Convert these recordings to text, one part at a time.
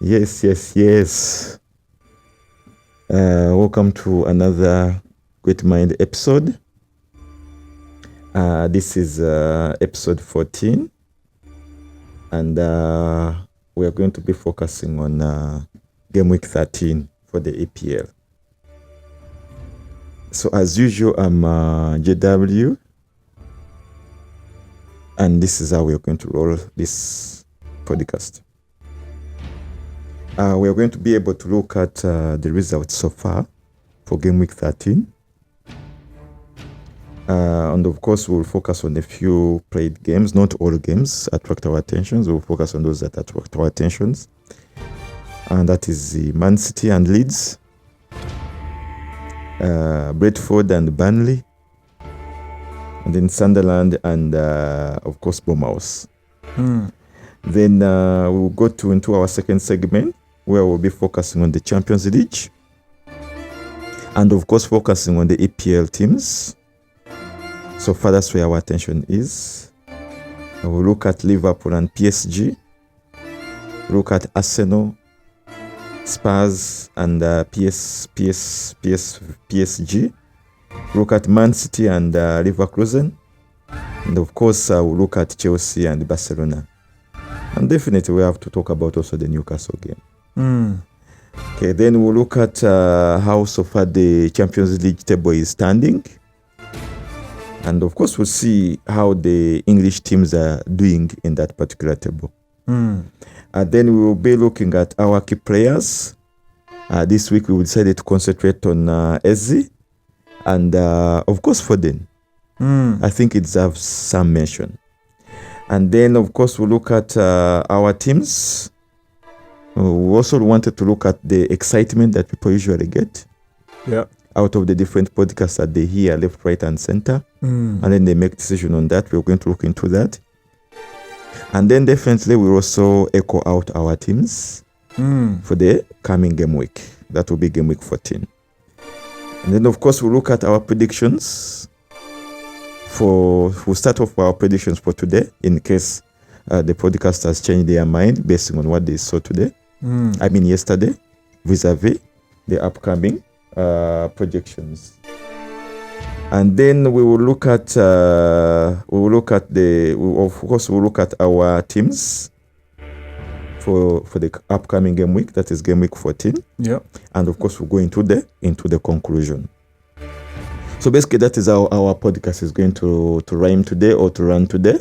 Yes. Welcome to another GreatMinds episode. This is episode 14, and we are going to be focusing on game week 13 for the EPL. So as usual, I'm JW, and this is how we are going to roll this podcast. We are going to be able to look at the results so far for game week 13. And of course, we'll focus on a few played games. Not all games attract our attentions. We'll focus on those that attract our attentions. And that is the Man City and Leeds, Brentford and Burnley, and then Sunderland and of course Bournemouth. Then we'll go into our second segment, where we'll be focusing on the Champions League and of course focusing on the EPL teams. So far, that's where our attention is. We'll look at Liverpool and PSG, look at Arsenal, Spurs and PSG, look at Man City and Leverkusen, and of course we'll look at Chelsea and Barcelona. And definitely we have to talk about also the Newcastle game. Okay, then we'll look at how so far the Champions League table is standing. And of course, we'll see how the English teams are doing in that particular table. And then we will be looking at our key players. This week, we will decided to concentrate on Eze and of course, Foden. I think it deserves some mention. And then, of course, we'll look at our teams. We also wanted to look at the excitement that people usually get out of the different podcasts that they hear left, right, and center. And then they make decision on that. We're going to look into that. And then definitely we'll also echo out our teams for the coming game week. That will be game week 14. And then, of course, we'll look at our predictions. We'll start off our predictions for today in case the podcast has changed their mind based on what they saw today. Yesterday, vis-a-vis the upcoming projections. And then we will look at we'll look at our teams for the upcoming game week. That is game week 14. And of course, we'll go into the conclusion. So basically, that is how our podcast is going to rhyme today or to run today.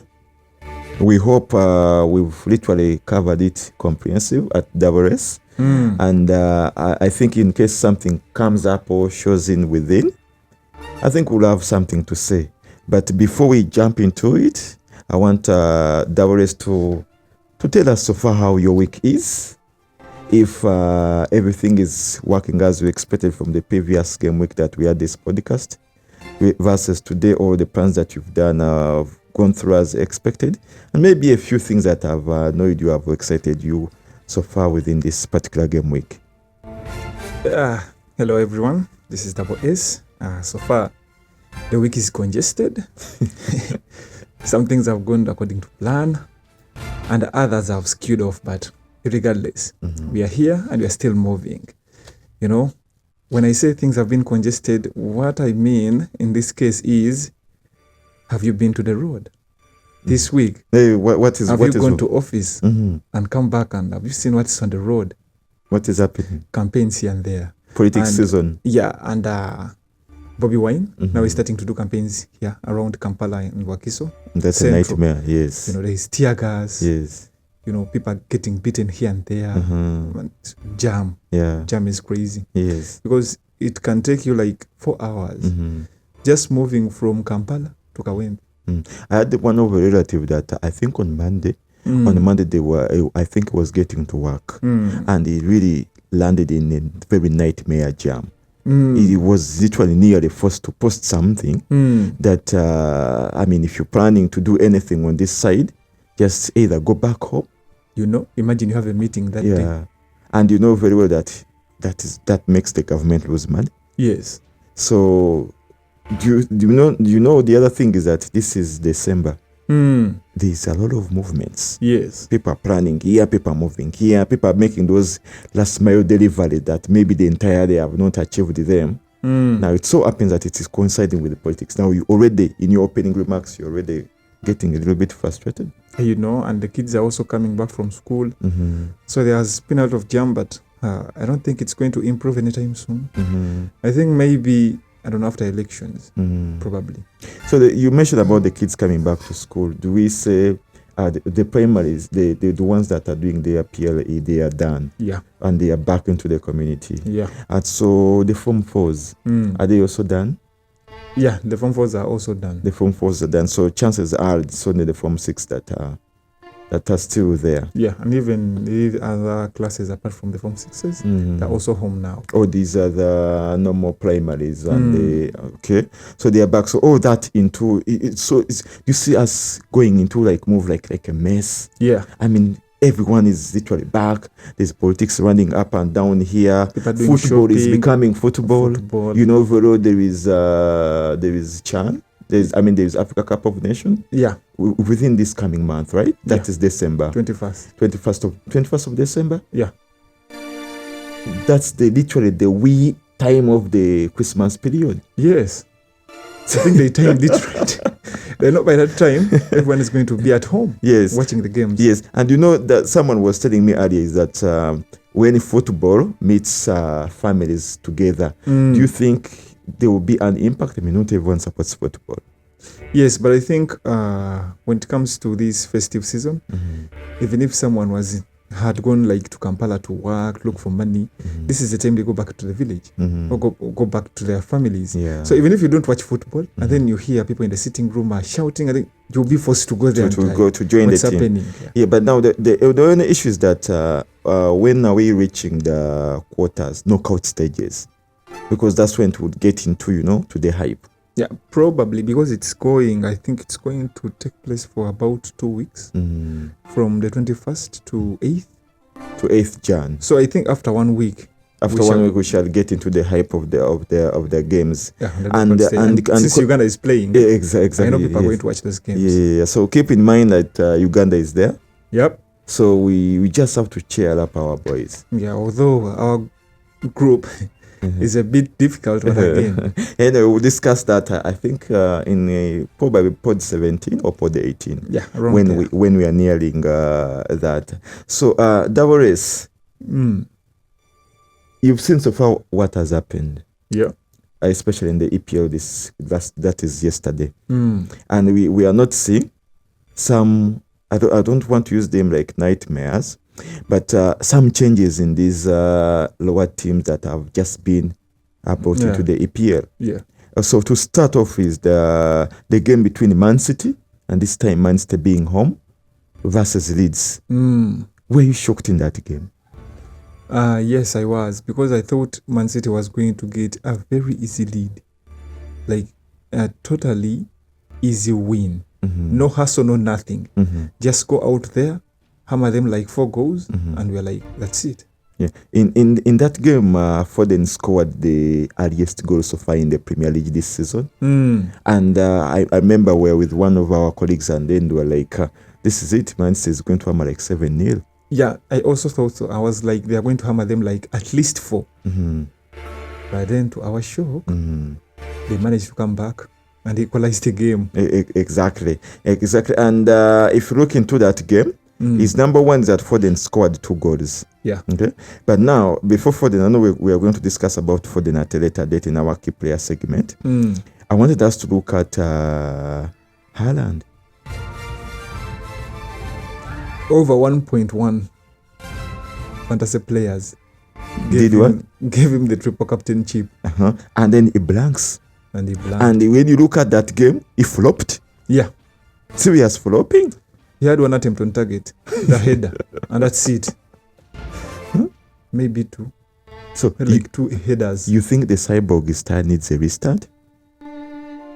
We hope we've literally covered it comprehensive at WS. And I think in case something comes up or shows in within, I think we'll have something to say. But before we jump into it, I want WS to tell us so far how your week is. If everything is working as we expected from the previous game week that we had this podcast versus today, or the plans that you've done have gone through as expected, and maybe a few things that have annoyed you, have excited you so far within this particular game week. Hello everyone, this is WS. So far the week is congested. Some things have gone according to plan and others have skewed off, but regardless, we are here and we are still moving. When I say things have been congested, what I mean in this case is, have you been to the road this week? Hey, have you gone to office and come back, and have you seen what's on the road? What is happening? Campaigns here and there. Politics season. Yeah, and Bobby Wine now is starting to do campaigns here around Kampala and Wakiso. That's Central. A nightmare, yes. There is tear gas. Yes. People are getting beaten here and there. And jam. Yeah. Jam is crazy. Yes. Because it can take you like 4 hours just moving from Kampala to Kawempe. I had one of a relative that I think on Monday I think was getting to work, and he really landed in a very nightmare jam. He was literally nearly forced to post something that if you're planning to do anything on this side, just either go back home. Imagine you have a meeting that day. And you know very well that makes the government lose money. Yes. So do you know the other thing is that this is December. there's a lot of movements. Yes. People are planning here, people are moving here, people are making those last mile delivery that maybe the entire day have not achieved them. Now it so happens that it is coinciding with the politics. Now you already, in your opening remarks, you're already getting a little bit frustrated. And the kids are also coming back from school. So there has been a lot of jam, but I don't think it's going to improve anytime soon. I think maybe, I don't know, after elections, probably. So you mentioned about the kids coming back to school. Do we say the primaries, the ones that are doing their PLE, they are done? Yeah. And they are back into the community? Yeah. And so the Form 4s, are they also done? Yeah, the Form 4s are also done. The Form 4s are done. So chances are it's only the Form 6 that are still there. Yeah, and even the other classes apart from the Form 6s, they're also home now. Oh, these are the normal primaries, and okay, so they are back. So all that into you see us going into move like a mess. Yeah, I mean, everyone is literally back. There's politics running up and down here. Football shopping, is becoming football. You know, overall there is CHAN. There's Africa Cup of Nations. Yeah. Within this coming month, right? That is December. 21st of December. Yeah. That's literally the wee time of the Christmas period. Yes. I think they timed it right. They know by that time everyone is going to be at home. Yes. Watching the games. Yes. And you know that someone was telling me earlier is that when football meets families together, do you think there will be an impact? I mean, not everyone supports football. Yes, but I think when it comes to this festive season, even if someone had gone to Kampala to work, look for money, this is the time they go back to the village or go back to their families. Yeah. So even if you don't watch football and then you hear people in the sitting room are shouting, I think you'll be forced to go there to join what's the team. Happening. Yeah, but now the only issue is that when are we reaching the quarters, knockout stages? Because that's when it would get into, to the hype. Yeah, probably because I think it's going to take place for about 2 weeks from the 21st to 8th. To 8th Jan. So I think after 1 week. We shall get into the hype of the games. Yeah, and since Uganda is playing, exactly. I know people are going to watch those games. Yeah. So keep in mind that Uganda is there. Yep. So we just have to cheer up our boys. Yeah, although our group is a bit difficult again. Anyway, we'll discuss that I think in probably pod 17 or pod 18. Yeah, when we are nearing that. So Double S, you've seen so far what has happened. Yeah. Especially in the EPL that is yesterday. And we are not seeing some, I don't want to use them like nightmares, but some changes in these lower teams that have just been brought into the EPL. Yeah. So to start off is the game between Man City, and this time Man City being home, versus Leeds. Were you shocked in that game? Yes, I was, because I thought Man City was going to get a very easy lead. Like a totally easy win. No hassle, no nothing. Just go out there, hammer them like 4 goals, and we're like, that's it. Yeah. In that game, Foden scored the earliest goal so far in the Premier League this season. And I remember we were with one of our colleagues, and then they were like, this is it, Man City is going to hammer like 7-0. Yeah, I also thought so. I was like, they are going to hammer them like at least 4. But then to our shock, they managed to come back and equalize the game. Exactly. And if you look into that game, his number one is that Foden scored 2 goals. Yeah. Okay. But now, before Foden, I know we are going to discuss about Foden at a later date in our key player segment. I wanted us to look at Haaland. Over 1.1 fantasy players gave him the triple captainship. And then he blanks. And when you look at that game, he flopped. Yeah. Serious flopping. He had 1 attempt on target, the header, and that's it. Maybe 2. So like 2 headers. You think the cyborg star needs a restart?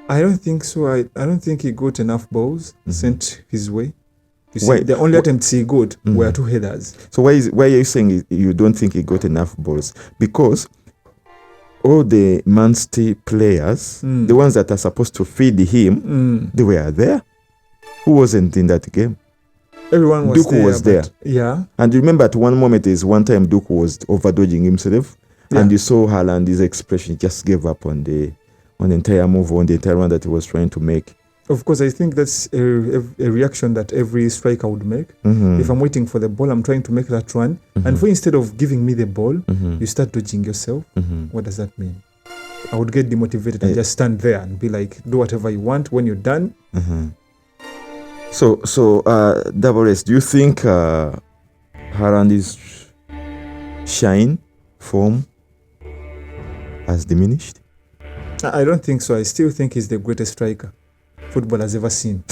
I don't think so. I don't think he got enough balls sent his way. You see, the only attempts he got were 2 headers. So why are you saying you don't think he got enough balls? Because all the Man City players, the ones that are supposed to feed him, they were there. Who wasn't in that game? Everyone was Duke there. was there. Yeah. And remember, at one moment, is one time Duke was overdodging himself, and you saw Haaland, his expression just gave up on the entire move, on the entire run that he was trying to make. Of course, I think that's a reaction that every striker would make. If I'm waiting for the ball, I'm trying to make that run, and for instead of giving me the ball, you start dodging yourself. What does that mean? I would get demotivated and just stand there and be like, do whatever you want. When you're done. So, Double S, do you think Haaland's shine, form has diminished? I don't think so. I still think he's the greatest striker football has ever seen.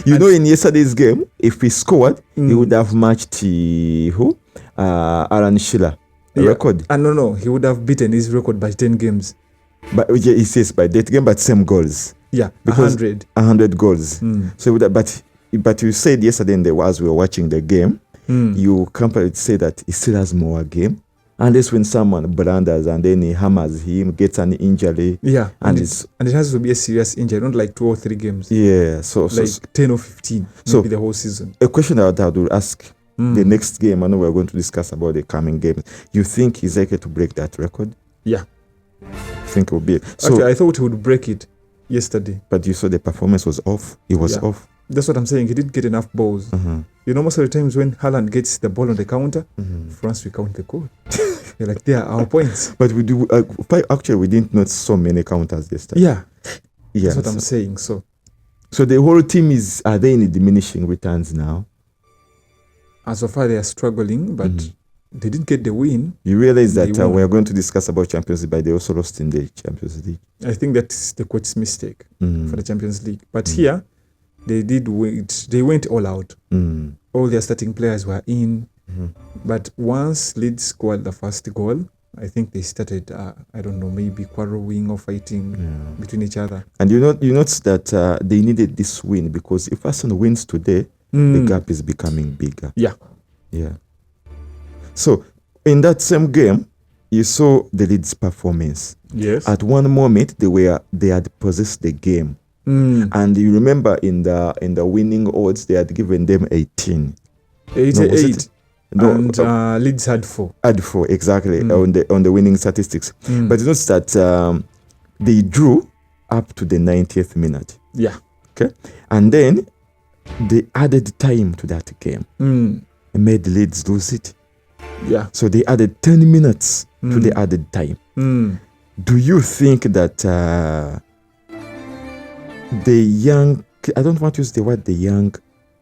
In yesterday's game, if he scored, he would have matched Alan Shearer record. No, he would have beaten his record by 10 games. But he says by that game, but same goals. Yeah, because 100 goals. So, but you said yesterday, as we were watching the game, you compare say that he still has more game. Unless when someone blunders and then he hammers him, gets an injury. Yeah, and it has to be a serious injury, not like 2 or 3 games. Yeah, so 10 or 15, maybe the whole season. A question that I would ask the next game, I know we're going to discuss about the coming games. You think he's likely to break that record? Yeah. I think it will be. Actually, I thought he would break it yesterday. But you saw the performance was off. It was off. That's what I'm saying. He didn't get enough balls. Most of the times when Haaland gets the ball on the counter, France, we count the goal. You're like, there are our points. But we do. Actually, we didn't notice so many counters yesterday. Yeah. That's what I'm saying. So the whole team are they in diminishing returns now? As of far, they are struggling, but they didn't get the win. You realize that we are going to discuss about Champions League, but they also lost in the Champions League. I think that's the coach's mistake for the Champions League. But here, they did wait. They went all out. All their starting players were in. But once Leeds scored the first goal, I think they started, I don't know, maybe quarreling or fighting between each other. And you notice that they needed this win because if Arsenal wins today, the gap is becoming bigger. Yeah. So in that same game, you saw the Leeds performance. Yes. At one moment, they had possessed the game, and you remember in the winning odds, they had given them 18. 88. No, and Leeds had 4. Had 4, exactly, on the winning statistics. But you notice that they drew up to the 90th minute. Yeah. Okay. And then they added time to that game. And made Leeds lose it. Yeah. So they added 10 minutes to the added time. Do you think that the young, I don't want to use the word the young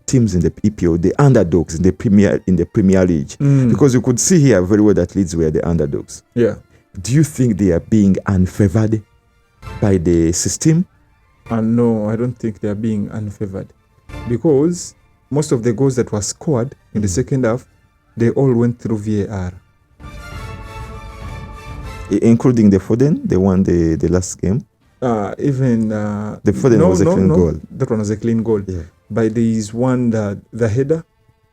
teams in the EPL, the underdogs in the Premier League, because you could see here very well that Leeds were the underdogs. Yeah. Do you think they are being unfavored by the system? No, I don't think they are being unfavored, because most of the goals that were scored in the second half, they all went through VAR. Including the Foden, they won the last game. Even the Foden was a clean goal. That one was a clean goal. Yeah. But there is one that the header,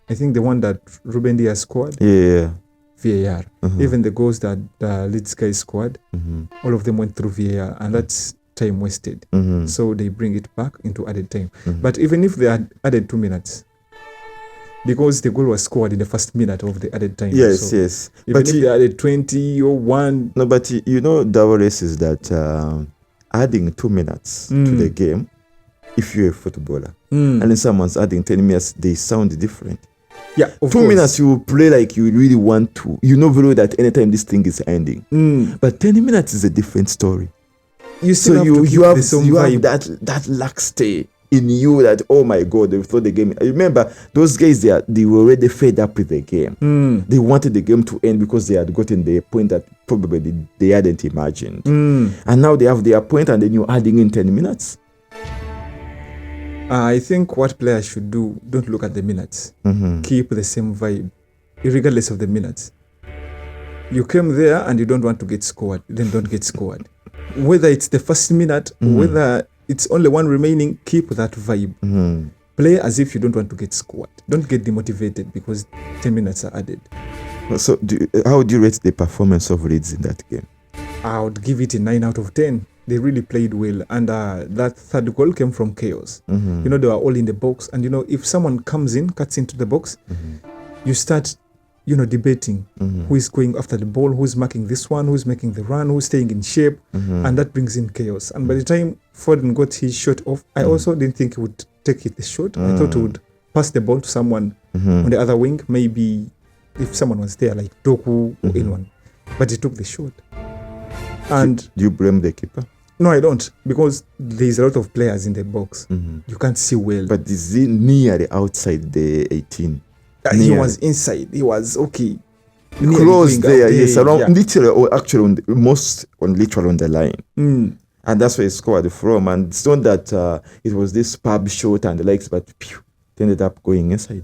I think the one that Ruben Dias scored. Yeah. VAR. Even the goals that Leeds guys scored, all of them went through VAR, and that's time wasted. So they bring it back into added time. But even if they had added 2 minutes, because the goal was scored in the first minute of the added time. Yes, yes. Even if they added 20 or 1. No, but double race is that adding 2 minutes to the game, if you're a footballer, and then someone's adding 10 minutes, they sound different. Yeah, of 2 minutes you play like you really want to. You know very well that anytime this thing is ending. But 10 minutes is a different story. You still have that laxity in you that, oh my God, they thought the game. I remember those guys, they were already fed up with the game. They wanted the game to end because they had gotten the point that probably they hadn't imagined. And now they have their point, and then you're adding in 10 minutes. I think what players should do, don't look at the minutes. Keep the same vibe, regardless of the minutes. You came there and you don't want to get scored, then don't get scored. Whether it's the first minute, whether it's only one remaining, keep that vibe. Play as if you don't want to get scored. Don't get demotivated because 10 minutes are added. So how do you rate the performance of Leeds in that game? I would give it a 9 out of 10. they really played well. And that third goal came from chaos. You know, they were all in the box. And, you know, if someone comes in, cuts into the box, you start, you know, debating who is going after the ball, who's marking this one, who's making the run, who's staying in shape. And that brings in chaos. And by the time Foden got his shot off, I also didn't think he would take it the shot. I thought he would pass the ball to someone on the other wing, maybe if someone was there, like Doku or anyone. But he took the shot. And do you blame the keeper? no, I don't, because there's a lot of players in the box. You can't see well. But is he nearly outside the 18? He was inside. He was okay. Close there, yes, around literally, or actually, literally on the line. And that's where he scored from. And it's not that it was this pub shot and the likes, but it ended up going inside.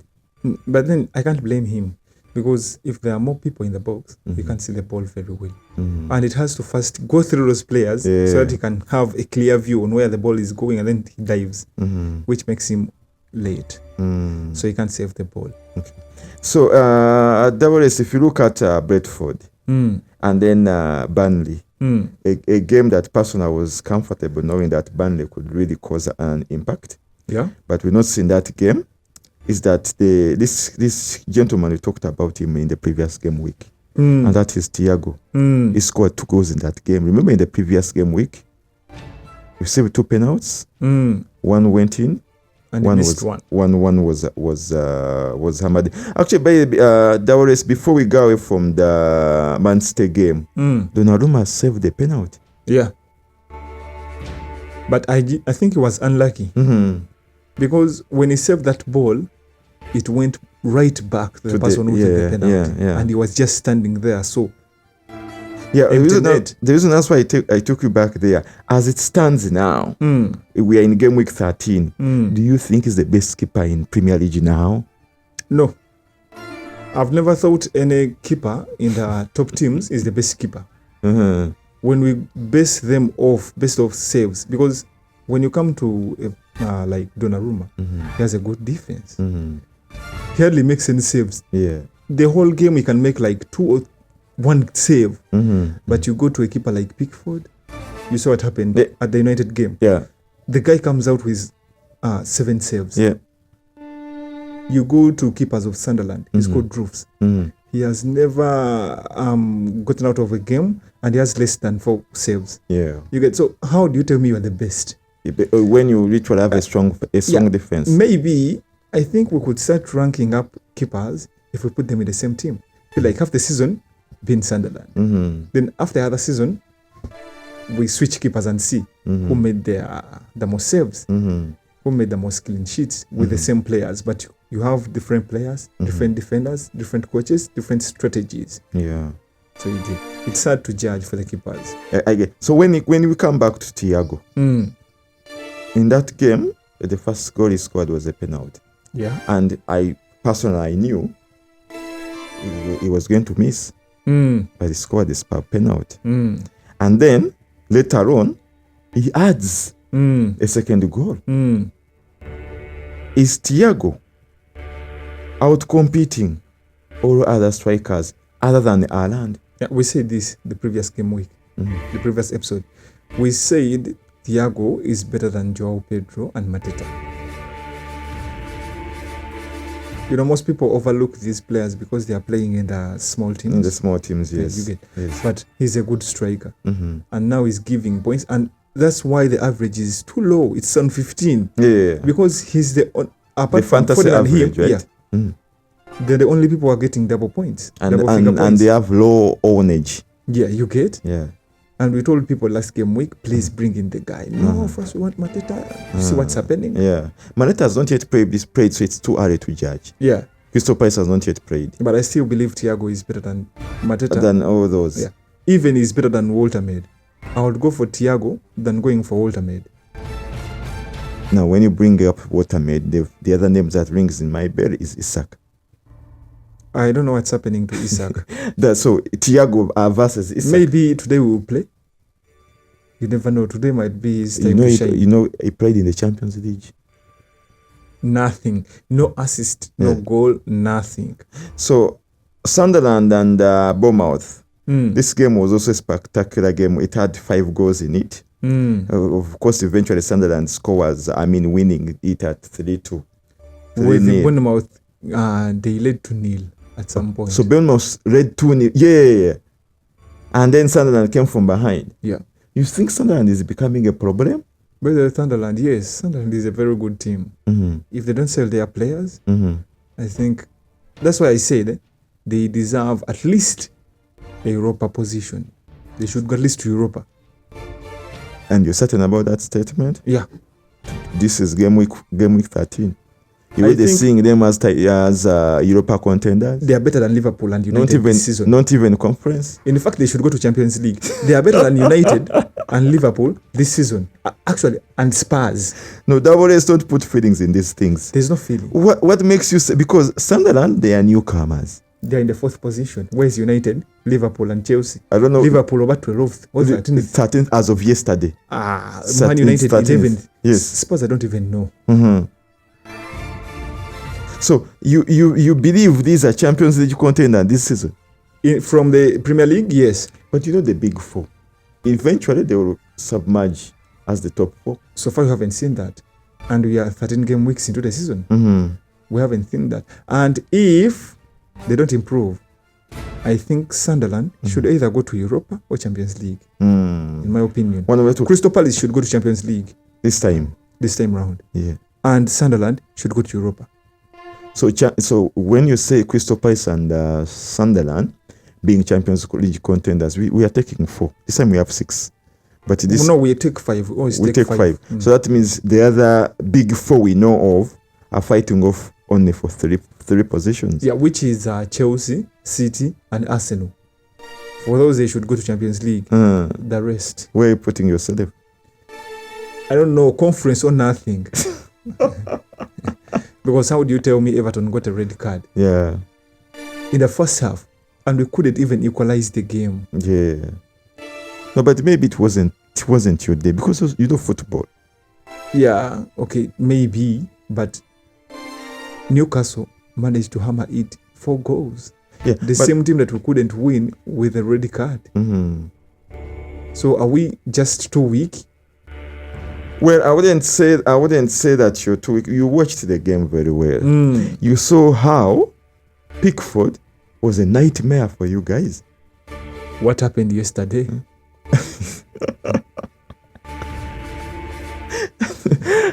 But then I can't blame him, because if there are more people in the box, you can't see the ball very well. And it has to first go through those players so that he can have a clear view on where the ball is going, and then he dives, which makes him late. So he can't save the ball. Okay. So, Davares, if you look at Brentford and then Burnley, a game that personally I was comfortable knowing that Burnley could really cause an impact. Yeah. But we're not seeing that game. Is that this gentleman, we talked about him in the previous game week, and that is Thiago. He scored 2 goals in that game. Remember in the previous game week, we saved 2 penalties. One went in, and one missed was one was hammered. Actually, Davares, before we go away from the Man City game, Donnarumma saved the penalty. Yeah. But I think he was unlucky. Because when he saved that ball, it went right back to the person who took the penalty. And he was just standing there. So, the reason that's why I took you back there. As it stands now, we are in game week 13. Do you think he's the best keeper in Premier League now? No. I've never thought any keeper in the top teams is the best keeper. When we base them off, based off saves, because when you come to like Donnarumma, he has a good defense. He hardly makes any saves. The whole game he can make like 2 or 1 save. But you go to a keeper like Pickford, you saw what happened at the United game. The guy comes out with 7 saves. You go to keepers of Sunderland, he's called Roofs. He has never gotten out of a game, and he has less than 4 saves. You get, so how do you tell me you are the best? When you literally have a strong defense. Maybe I think we could start ranking up keepers if we put them in the same team. Like half the season be in Sunderland. Then after the other season, we switch keepers and see who made the most saves, who made the most clean sheets with the same players. But you have different players, different defenders, different coaches, different strategies. So it's hard to judge for the keepers. I get. So when we come back to Thiago, in that game, the first goal he scored was a penalty. And I personally knew he was going to miss, but he scored this penalty. And then later on, he adds a second goal. Is Thiago out-competing all other strikers other than Haaland? We said this the previous game week, the previous episode. We said Thiago is better than Joao Pedro and Mateta. You know, most people overlook these players because they are playing in the small teams. In the small teams, yes. But he's a good striker. And now he's giving points. And that's why the average is too low. It's on 15. Because he's apart from Foden and him, right? They're the only people who are getting double points. And they have low ownage. You get? And we told people last game week, please bring in the guy. No, first we want Mateta. See what's happening. Mateta has not yet played, so it's too early to judge. Crystal Palace has not yet played. But I still believe Thiago is better than Mateta. Than all those. Even he's better than Walter Maid. I would go for Thiago than going for Walter Maid. Now, when you bring up Walter Maid, the other name that rings in my bell is Isak. I don't know what's happening to Isak. So Thiago versus Isak. Maybe today we will play. You never know. Today might be his time to shine. He played in the Champions League. Nothing. No assist, no goal, nothing. So Sunderland and Bournemouth. This game was also a spectacular game. It had 5 goals in it. Of course, eventually Sunderland winning it at 3-2. With the Bournemouth, they led 2-0 at some point. So Bournemouth led 2-0. Yeah. And then Sunderland came from behind. Yeah. You think Sunderland is becoming a problem? But the Sunderland, yes, Sunderland is a very good team. If they don't sell their players, I think that's why I said they deserve at least a Europa position. They should go at least to Europa. And you're certain about that statement? Yeah. This is game week 13. They're seeing them as Europa contenders. They are better than Liverpool and United this season. Not even conference. In fact, they should go to Champions League. They are better than United and Liverpool this season. Actually, and Spurs. No, Double A's don't put feelings in these things. There's no feeling. What makes you say? Because Sunderland, they are newcomers. They are in the 4th position. Where's United, Liverpool, and Chelsea? I don't know. Liverpool over 12th or 13th. 13th as of yesterday. Man United 11th. Yes. Spurs I don't even know. So you believe these are Champions League contenders this season? From the Premier League, yes. But you know the big four. Eventually they will submerge as the top 4. So far we haven't seen that. And we are 13 game weeks into the season. We haven't seen that. And if they don't improve, I think Sunderland should either go to Europa or Champions League. In my opinion. Crystal Palace should go to Champions League. This time round. Yeah. And Sunderland should go to Europa. So when you say Crystal Palace and Sunderland being Champions League contenders, we are taking 4. This time we have 6. But this we take 5. We always take 5. So that means the other big 4 we know of are fighting off only for 3 positions. Yeah, which is Chelsea, City, and Arsenal. For those, they should go to Champions League. The rest. Where are you putting yourself? I don't know, conference or nothing. Because how do you tell me Everton got a red card? Yeah. In the first half, and we couldn't even equalize the game. Yeah. No, but maybe it wasn't your day because you know football. Yeah, okay, maybe, but Newcastle managed to hammer it 4 goals. Yeah, the same team that we couldn't win with a red card. So are we just too weak? Well, I wouldn't say that you're too weak. You watched the game very well. You saw how Pickford was a nightmare for you guys. What happened yesterday?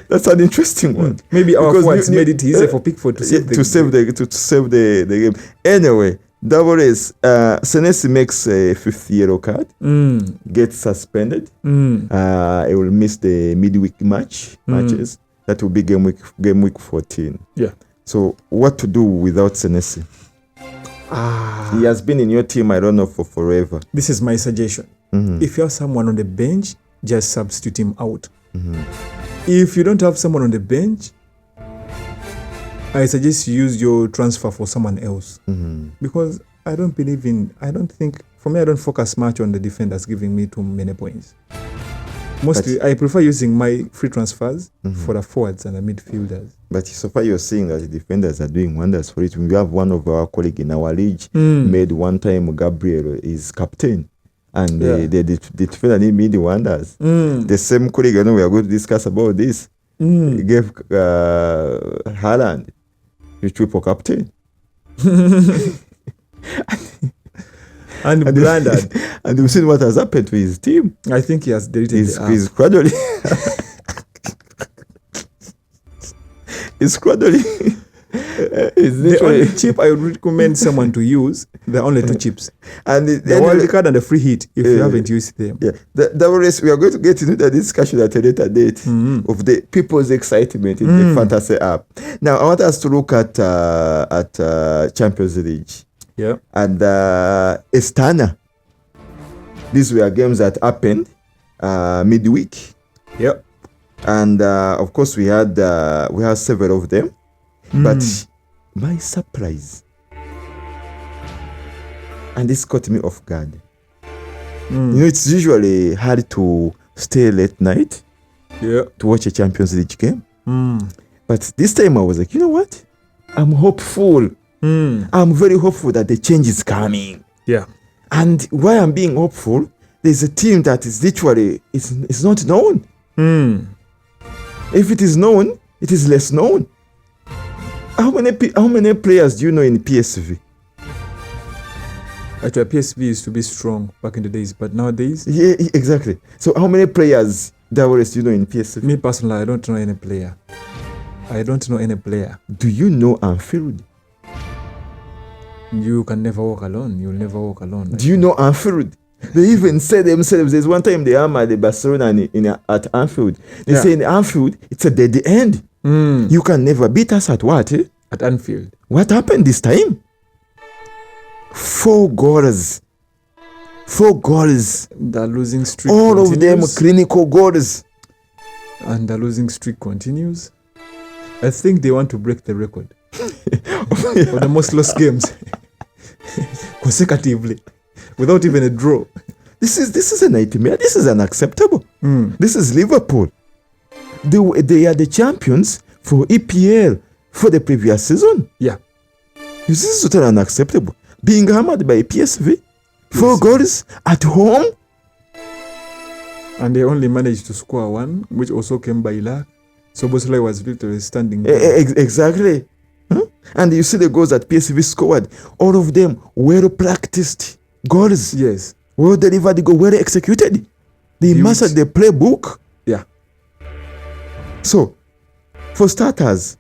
That's an interesting one. Maybe our forwards made it easier for Pickford to save the game. Anyway, Double A's, Senesi makes a 5th yellow card, gets suspended. He will miss the midweek matches. That will be game week 14. Yeah. So what to do without Senesi? He has been in your team, I don't know, for forever. This is my suggestion. If you have someone on the bench, just substitute him out. If you don't have someone on the bench, I suggest you use your transfer for someone else. Because I don't focus much on the defenders giving me too many points. Mostly, I prefer using my free transfers for the forwards and the midfielders. But so far you're saying that the defenders are doing wonders for it. We have one of our colleagues in our league made one time Gabriel is captain. And the defender made wonders. The same colleague, I know we are going to discuss about this. He gave Haaland the triple captain. And blundered. And we've seen what has happened to his team. I think he has deleted the app. He's gradually... The only chip I would recommend someone to use, the only 2 chips. And the wild card and the free hit, if you haven't used them. Yeah. The rest, we are going to get into the discussion at a later date of the people's excitement in the fantasy app. Now, I want us to look at Champions League. Yeah. And Astana. These were games that happened midweek. Yep. And of course, we had several of them. But my surprise, and this caught me off guard. You know, it's usually hard to stay late night to watch a Champions League game. But this time I was like, you know what? I'm hopeful. I'm very hopeful that the change is coming. Yeah. And why I'm being hopeful, there's a team that is literally it's not known. If it is known, it is less known. How many players do you know in PSV? Actually, PSV used to be strong back in the days, but nowadays, Yeah, exactly. So how many players do you know in PSV? me personally, I don't know any player. I don't know any player. Do you know Anfield? You can never walk alone. You'll never walk alone. Do you know Anfield? They even said themselves, there's one time they hammered the Barcelona at Anfield. They say in Anfield, it's a dead end. You can never beat us at what? At Anfield. What happened this time? 4 goals. 4 goals. The losing streak All continues. of them clinical goals. And the losing streak continues. I think they want to break the record of the most lost games consecutively without even a draw. This is a nightmare. This is unacceptable. This is Liverpool. They are the champions for EPL for the previous season. Yeah. This is totally unacceptable. Being hammered by PSV, 4 goals at home. And they only managed to score 1, which also came by luck. So Bosley was literally standing there. Exactly. And you see the goals that PSV scored. All of them well practiced goals. Yes. Well delivered, well executed. They mastered the playbook. Yeah. So, for starters,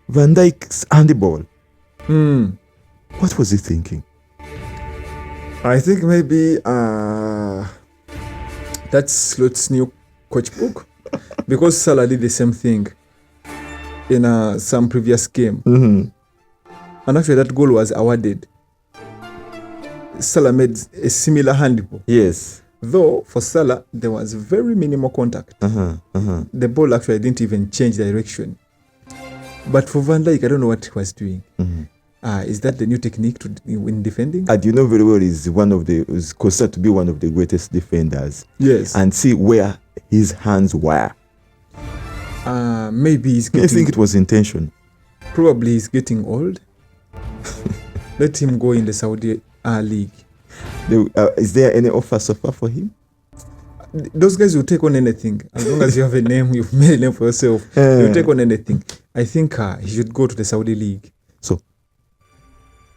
Van Dijk's handball. What was he thinking? I think maybe that's Slot's new coach book. Because Salah did the same thing in some previous game. And actually that goal was awarded. Salah made a similar handball. Yes. Though for Salah, there was very minimal contact. The ball actually didn't even change direction. But for Van Dijk, I don't know what he was doing. Is that the new technique in defending? And you know very well is considered to be one of the greatest defenders. Yes. And see where his hands were. Maybe he's getting... I think it was intention. Probably he's getting old. Let him go in the Saudi league. Is there any offer so far for him? Those guys will take on anything. As long as you have a name, you've made a name for yourself, you'll take on anything. I think he should go to the Saudi league. So,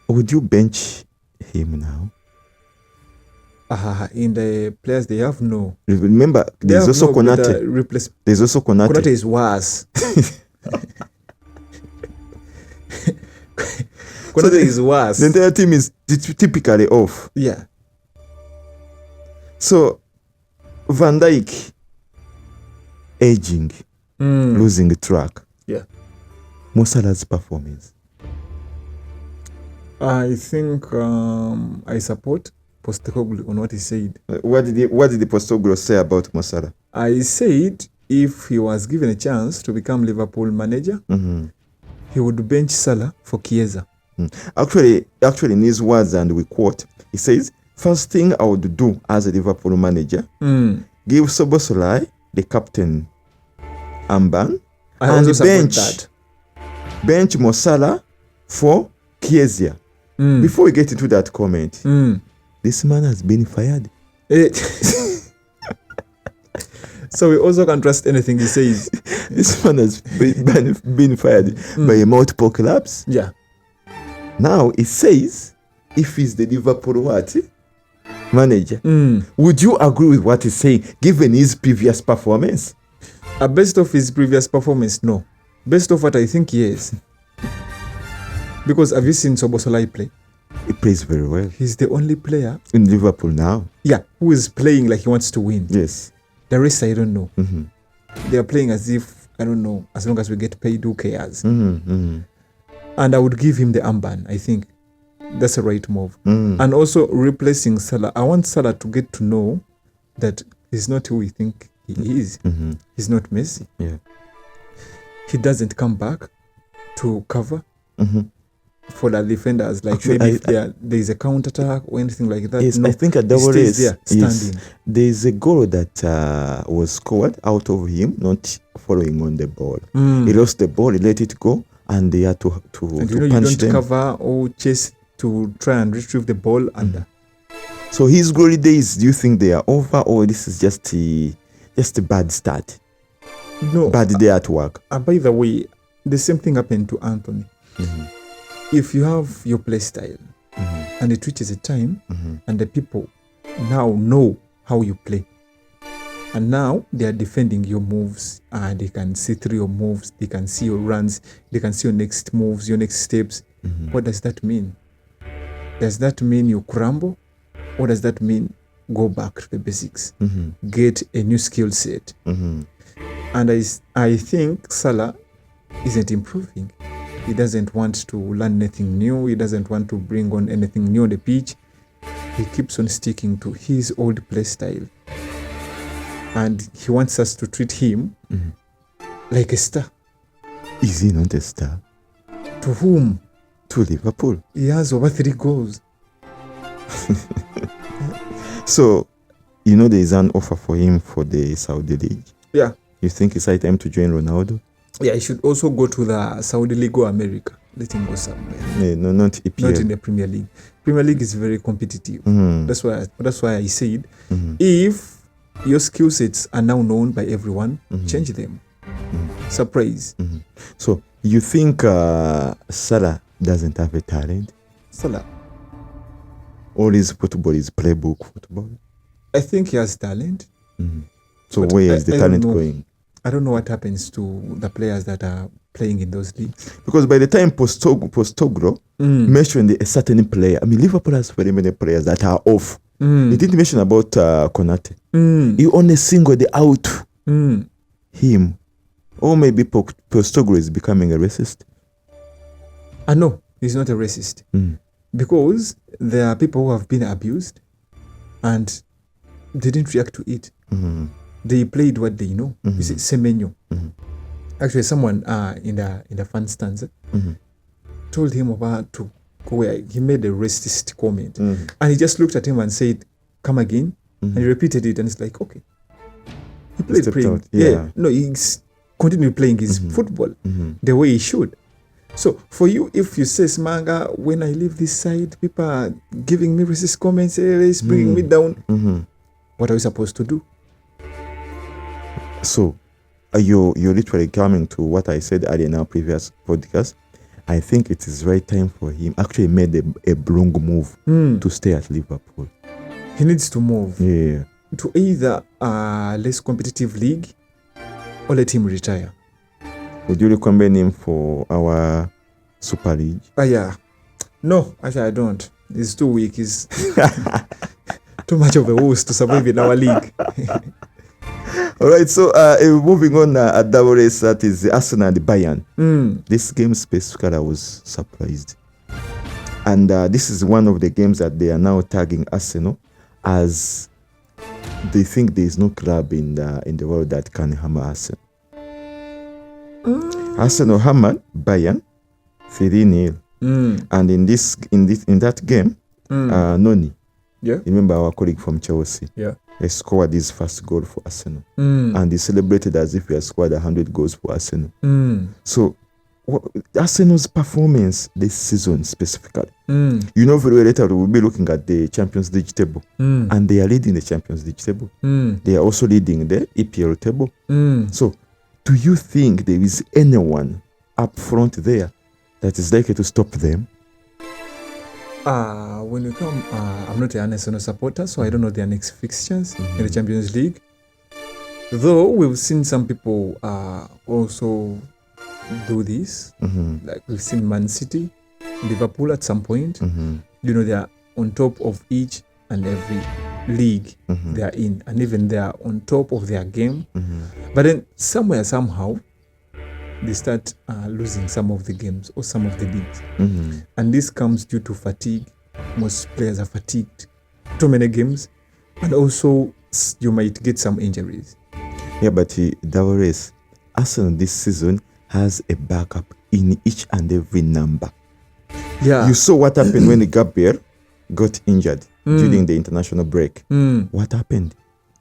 would you bench him now? In the players they have, no. Remember, there's also Konate. There's also Konate. Konate is worse. Konate is worse. The entire team is typically off. Yeah. So, Van Dijk aging, losing the track. Yeah. Mo Salah's performance. I think I support Postecoglou on what he said. What did the Postecoglou say about Mo Salah? I said if he was given a chance to become Liverpool manager, he would bench Salah for Chiesa. Actually, in his words, and we quote, he says, "First thing I would do as a Liverpool manager, give Szoboszlai the captain armband and bench Mo Salah for Chiesa." Before we get into that comment, this man has been fired. So we also can't trust anything he says. This man has been fired by multiple clubs. Yeah. Now it says, if he's the Liverpool manager, would you agree with what he's saying, given his previous performance? Based off his previous performance, no. Based off what I think he is. Because have you seen Szoboszlai play? He plays very well. He's the only player in Liverpool now. Yeah, who is playing like he wants to win. Yes. The rest I don't know. They are playing as if, I don't know, as long as we get paid, who cares? And I would give him the armband. I think that's the right move. And also replacing Salah. I want Salah to get to know that he's not who we think he is. He's not Messi. Yeah. He doesn't come back to cover for the defenders. Like actually, maybe if there is a counter attack or anything like that. Yes, no, I think at double he stays there standing. Yes. There is a goal that was scored out of him not following on the ball. He lost the ball, he let it go, and they had to and punch you don't them. cover or chase to try and retrieve the ball under. So his glory days, do you think they are over, or this is just a bad start? No. Bad day at work. By the way, the same thing happened to Anthony. If you have your play style and it reaches a time and the people now know how you play, and now they are defending your moves, and they can see through your moves, they can see your runs, they can see your next moves, your next steps. What does that mean? Does that mean you crumble, or does that mean go back to the basics, get a new skill set? And I think Salah isn't improving. He doesn't want to learn anything new. He doesn't want to bring on anything new on the pitch. He keeps on sticking to his old play style. And he wants us to treat him like a star. Is he not a star? To whom? To Liverpool. He has over 3 goals. So, you know there is an offer for him for the Saudi League. Yeah. You think it's high time to join Ronaldo? Yeah, he should also go to the Saudi League or America. Let him go somewhere. Yeah, no, not EPL. Not in the Premier League. Premier League is very competitive. That's why I said, if your skill sets are now known by everyone, change them. Surprise. So, you think Salah doesn't have a talent? Salah. All his football is playbook football? I think he has talent. So But where is the I talent don't know. going? I don't know what happens to the players that are playing in those leagues. Because by the time Postogro mentioned a certain player, I mean, Liverpool has very many players that are off. He didn't mention about Konate. He only singled out him. Or maybe Postogro is becoming a racist. No, he's not a racist. Because there are people who have been abused and they didn't react to it. They played what they know. You see, Semenyo. Actually, someone in the fan stands told him about to go where he made a racist comment. And he just looked at him and said, "Come again." And he repeated it, and it's like, okay. He played playing. Yeah. No, he's continued playing his football the way he should. So for you, if you say, Smanga, when I leave this side, people are giving me racist comments, it's bringing me down. What are we supposed to do? So you're literally coming to what I said earlier in our previous podcast. I think it is right time for him. Actually made a wrong move to stay at Liverpool. He needs to move to either a less competitive league or let him retire. Would you recommend him for our Super League? Yeah. No, actually I don't. He's too weak. He's too much of a host to survive in our league. All right, so moving on at double race, that is Arsenal and Bayern. This game specifically I was surprised. And this is one of the games that they are now tagging Arsenal as they think there is no club in the world that can hammer Arsenal. Arsenal hammered Bayern 3-0. And in that game, Noni, remember our colleague from Chelsea, he scored his first goal for Arsenal. And he celebrated as if he had scored 100 goals for Arsenal. So Arsenal's performance this season specifically, you know very well later we'll be looking at the Champions League table, and they are leading the Champions League table. They are also leading the EPL table. So do you think there is anyone up front there that is likely to stop them? When you come, I'm not an Arsenal supporter, so I don't know their next fixtures in the Champions League. Though we've seen some people also do this, like we've seen Man City, Liverpool at some point. You know, they are on top of each and every league they are in, and even they are on top of their game. But then somehow they start losing some of the games or some of the leagues. And this comes due to fatigue. Most players are fatigued. Too many games. And also you might get some injuries. Yeah, but double race, Arsenal this season has a backup in each and every number. Yeah. You saw what happened when Gabriel got injured during the international break. What happened?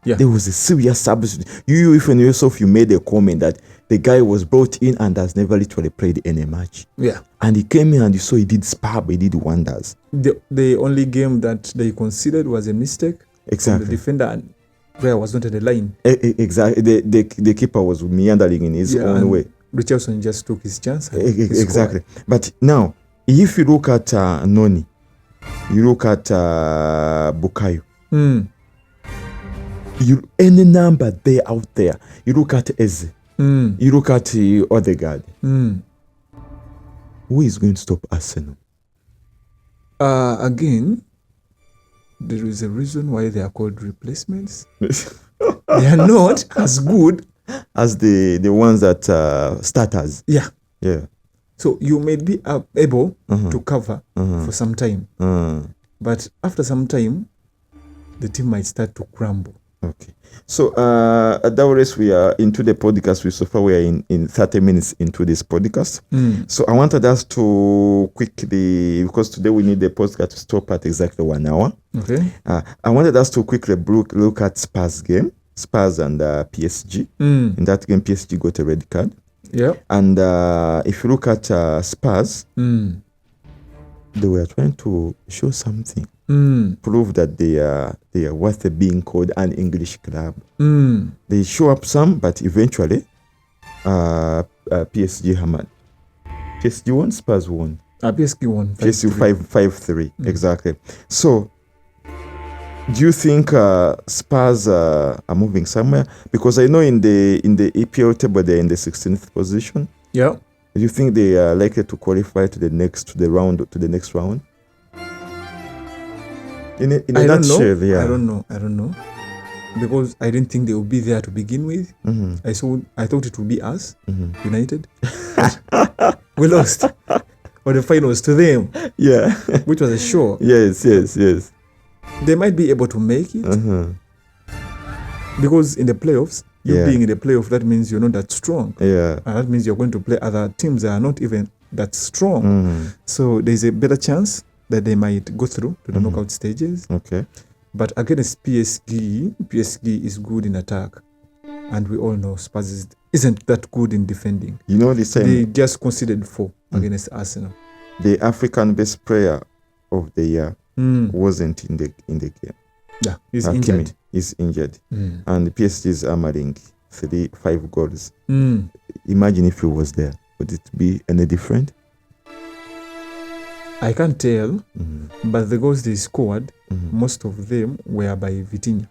Yeah. There was a serious substitute. You even yourself, you made a comment that the guy was brought in and has never literally played any match. Yeah. And he came in and you saw he did superb, he did wonders. The only game that they considered was a mistake Exactly. from the defender, and where was not at the line. Exactly. The keeper was meandering in his own way. Richardson just took his chance. Exactly. But now, if you look at Noni, you look at Bukayo, any number there out there, you look at Eze, you look at Odegaard, who is going to stop Arsenal? Again, there is a reason why they are called replacements. They are not as good as the ones that starters. Yeah. Yeah. So you may be able to cover for some time. But after some time, the team might start to crumble. Okay. So at that race, we are into the podcast. So far, we are in 30 minutes into this podcast. So I wanted us to quickly, because today we need the podcast to stop at exactly 1 hour. Okay. I wanted us to quickly look at Spurs game, Spurs and PSG. In that game, PSG got a red card. Yeah. And if you look at Spurs, they were trying to show something. Prove that they are worth being called an English club. They show up some, but eventually PSG hammered. PSG won, Spurs won. PSG won. PSG 5-3. Exactly. So, do you think Spurs are moving somewhere? Because I know in the EPL table they're in the 16th position. Yeah. Do you think they are likely to qualify to the next round? In a nutshell, yeah. I don't know. Because I didn't think they would be there to begin with. I thought it would be us, United. We lost. Or the finals to them. Yeah. Which was a show. Yes. They might be able to make it. Because in the playoffs, being in the playoff, that means you're not that strong. Yeah. And that means you're going to play other teams that are not even that strong. So there's a better chance that they might go through to the knockout stages. Okay. But against PSG is good in attack. And we all know Spurs isn't that good in defending. You know the same. They just conceded 4 against Arsenal. The African best player of the year wasn't in the game. Yeah, he's injured. He's injured. And PSG is hammering 5 goals. Imagine if he was there. Would it be any different? I can't tell, but the goals they scored, most of them were by Vitinha.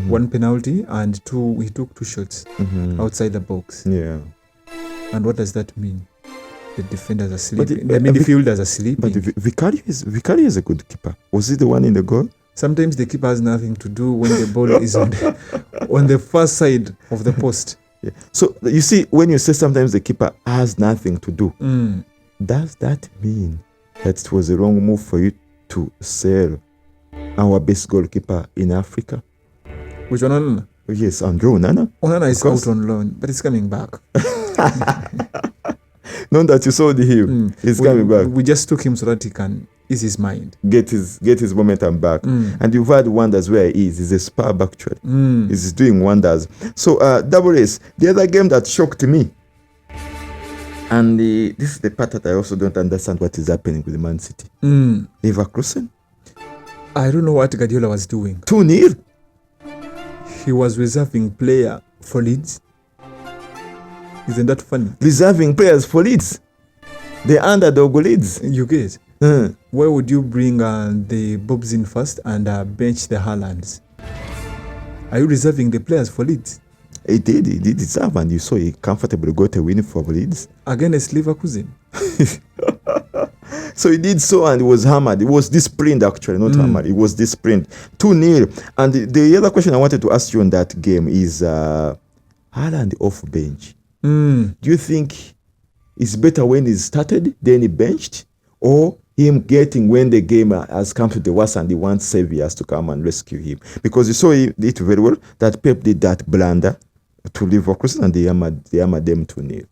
1 penalty and 2, he took 2 shots outside the box. Yeah. And what does that mean? The defenders are sleeping. The midfielders are sleeping. But Vicario is a good keeper. Was he the one in the goal? Sometimes the keeper has nothing to do when the ball is on the first side of the post. Yeah. So you see, when you say sometimes the keeper has nothing to do, does that mean that it was a wrong move for you to sell our best goalkeeper in Africa? Which one? Onana? Yes, Andre Onana. Onana is out on loan, but he's coming back. Not that you sold him. He's coming back. We just took him so that he can ease his mind. Get his momentum back. And you've had wonders where he is. He's a superb actually. He's doing wonders. So double race. The other game that shocked me. And this is the part that I also don't understand what is happening with Man City. Leverkusen? I don't know what Guardiola was doing. 2-0. He was reserving player for Leeds. Isn't that funny? Reserving players for Leeds. The underdog Leeds. You get. Why would you bring the Bobs in first and bench the Haalands? Are you reserving the players for Leeds? He did deserve, and you saw he comfortably got a win for Leeds. Against Leverkusen. So he did so, and he was hammered. It was disciplined actually, not hammered. It was disciplined. 2-0. And the other question I wanted to ask you on that game is Haaland off bench. Do you think it's better when he's started than he benched, or him getting when the game has come to the worst and he wants saviors to come and rescue him? Because you saw it very well that Pep did that blunder to Leverkusen and they hammered them 2-0.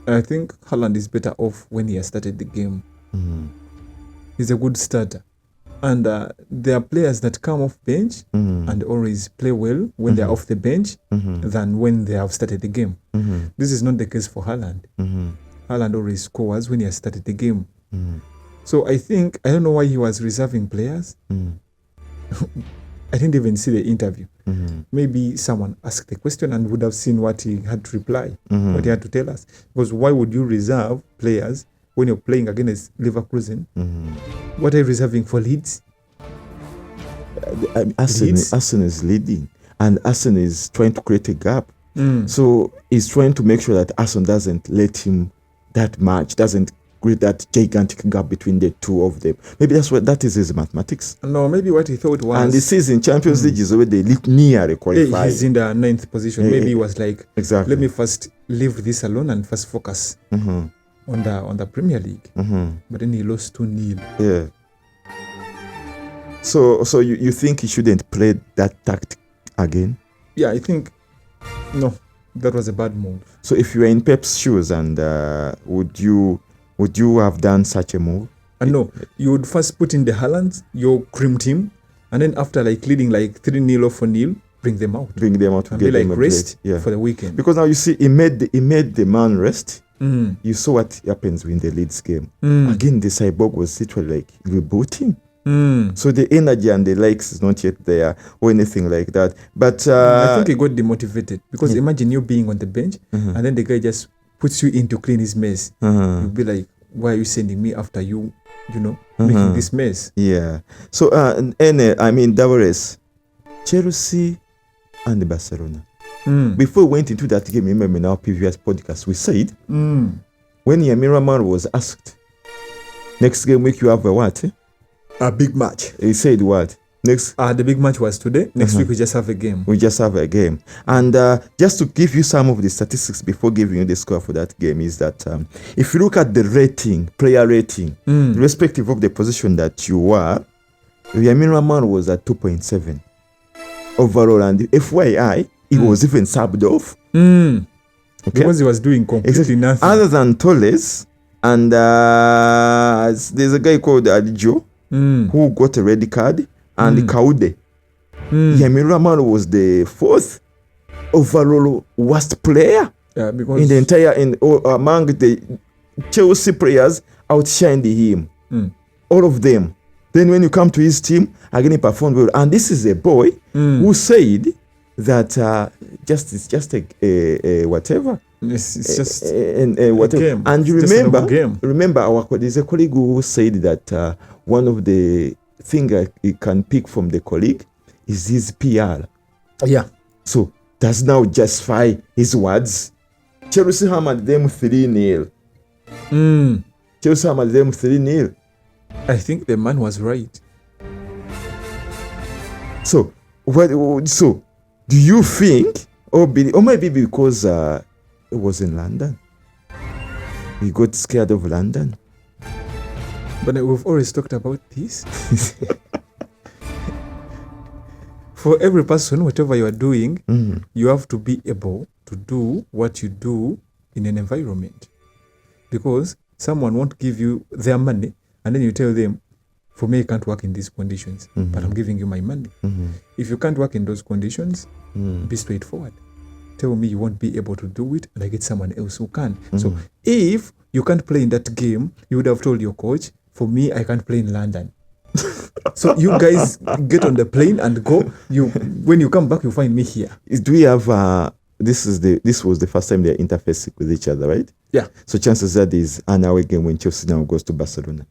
I think Haaland is better off when he has started the game. He's a good starter. And there are players that come off bench and always play well when they're off the bench than when they have started the game. This is not the case for Haaland. Haaland always scores when he has started the game. So I don't know why he was reserving players. I didn't even see the interview. Maybe someone asked the question and would have seen what he had to reply, what he had to tell us. Because why would you reserve players when you're playing against Leverkusen? What are you reserving for Leeds? Arsenal is leading, and Arsenal is trying to create a gap. So he's trying to make sure that Arsenal doesn't let him doesn't create that gigantic gap between the two of them. Maybe that is his mathematics. No, maybe what he thought was... And this season, Champions League is already nearly qualified. He's in the 9th position. Maybe he was like, exactly. Let me first leave this alone and first focus on the Premier League. But then he lost 2-0. Yeah. So you think he shouldn't play that tactic again? Yeah, I think... No, that was a bad move. So if you were in Pep's shoes, and would you have done such a move? No, you would first put in the Haalands, your cream team, and then after leading 3-0 or 4-0, bring them out. To and get be them a rest plate. Yeah. for the weekend. Because now you see, he made the man rest. You saw what happens in the Leeds game. Again, the Cyborg was literally rebooting. So the energy and the likes is not yet there or anything like that. But I think he got demotivated because imagine you being on the bench and then the guy just puts you in to clean his mess. You'll be like, why are you sending me after you making this mess? Yeah. So double race, Chelsea and Barcelona. Before we went into that game, remember in our previous podcast, we said when Yamin was asked, next game week you have a what? A big match. He said what? Next. The big match was today. Next week we just have a game. We just have a game. And just to give you some of the statistics before giving you the score for that game is that if you look at the rating, player rating, irrespective of the position that you were, Yamin Rahman was at 2.7 overall, and FYI, he was even subbed off. Okay? Because he was doing completely nothing. Other than Torres, and there's a guy called Adjo who got a red card, and Kaude. Yamin Rahman was the 4th overall worst player because in the entire among the Chelsea players. Outshined him, all of them. Then when you come to his team, again he performed well. And this is a boy who said that it's just a whatever. It's just whatever. A game. And you remember there's a colleague who said that one of the things he can pick from the colleague is his PR. Yeah. So does now justify his words. Chelsea hammered them 3-0. Chelsea hammered them 3-0. I think the man was right. So do you think, or maybe because it was in London, he got scared of London? But we've always talked about this. For every person, whatever you are doing, you have to be able to do what you do in an environment. Because someone won't give you their money, and then you tell them, for me, I can't work in these conditions, but I'm giving you my money. If you can't work in those conditions, be straightforward. Tell me you won't be able to do it, and I get someone else who can. So if you can't play in that game, you would have told your coach, for me, I can't play in London. So you guys get on the plane and go. When you come back, you find me here. Do we have this was the first time they're interfacing with each other, right? Yeah. So chances are there's an away game when Chelsea now goes to Barcelona.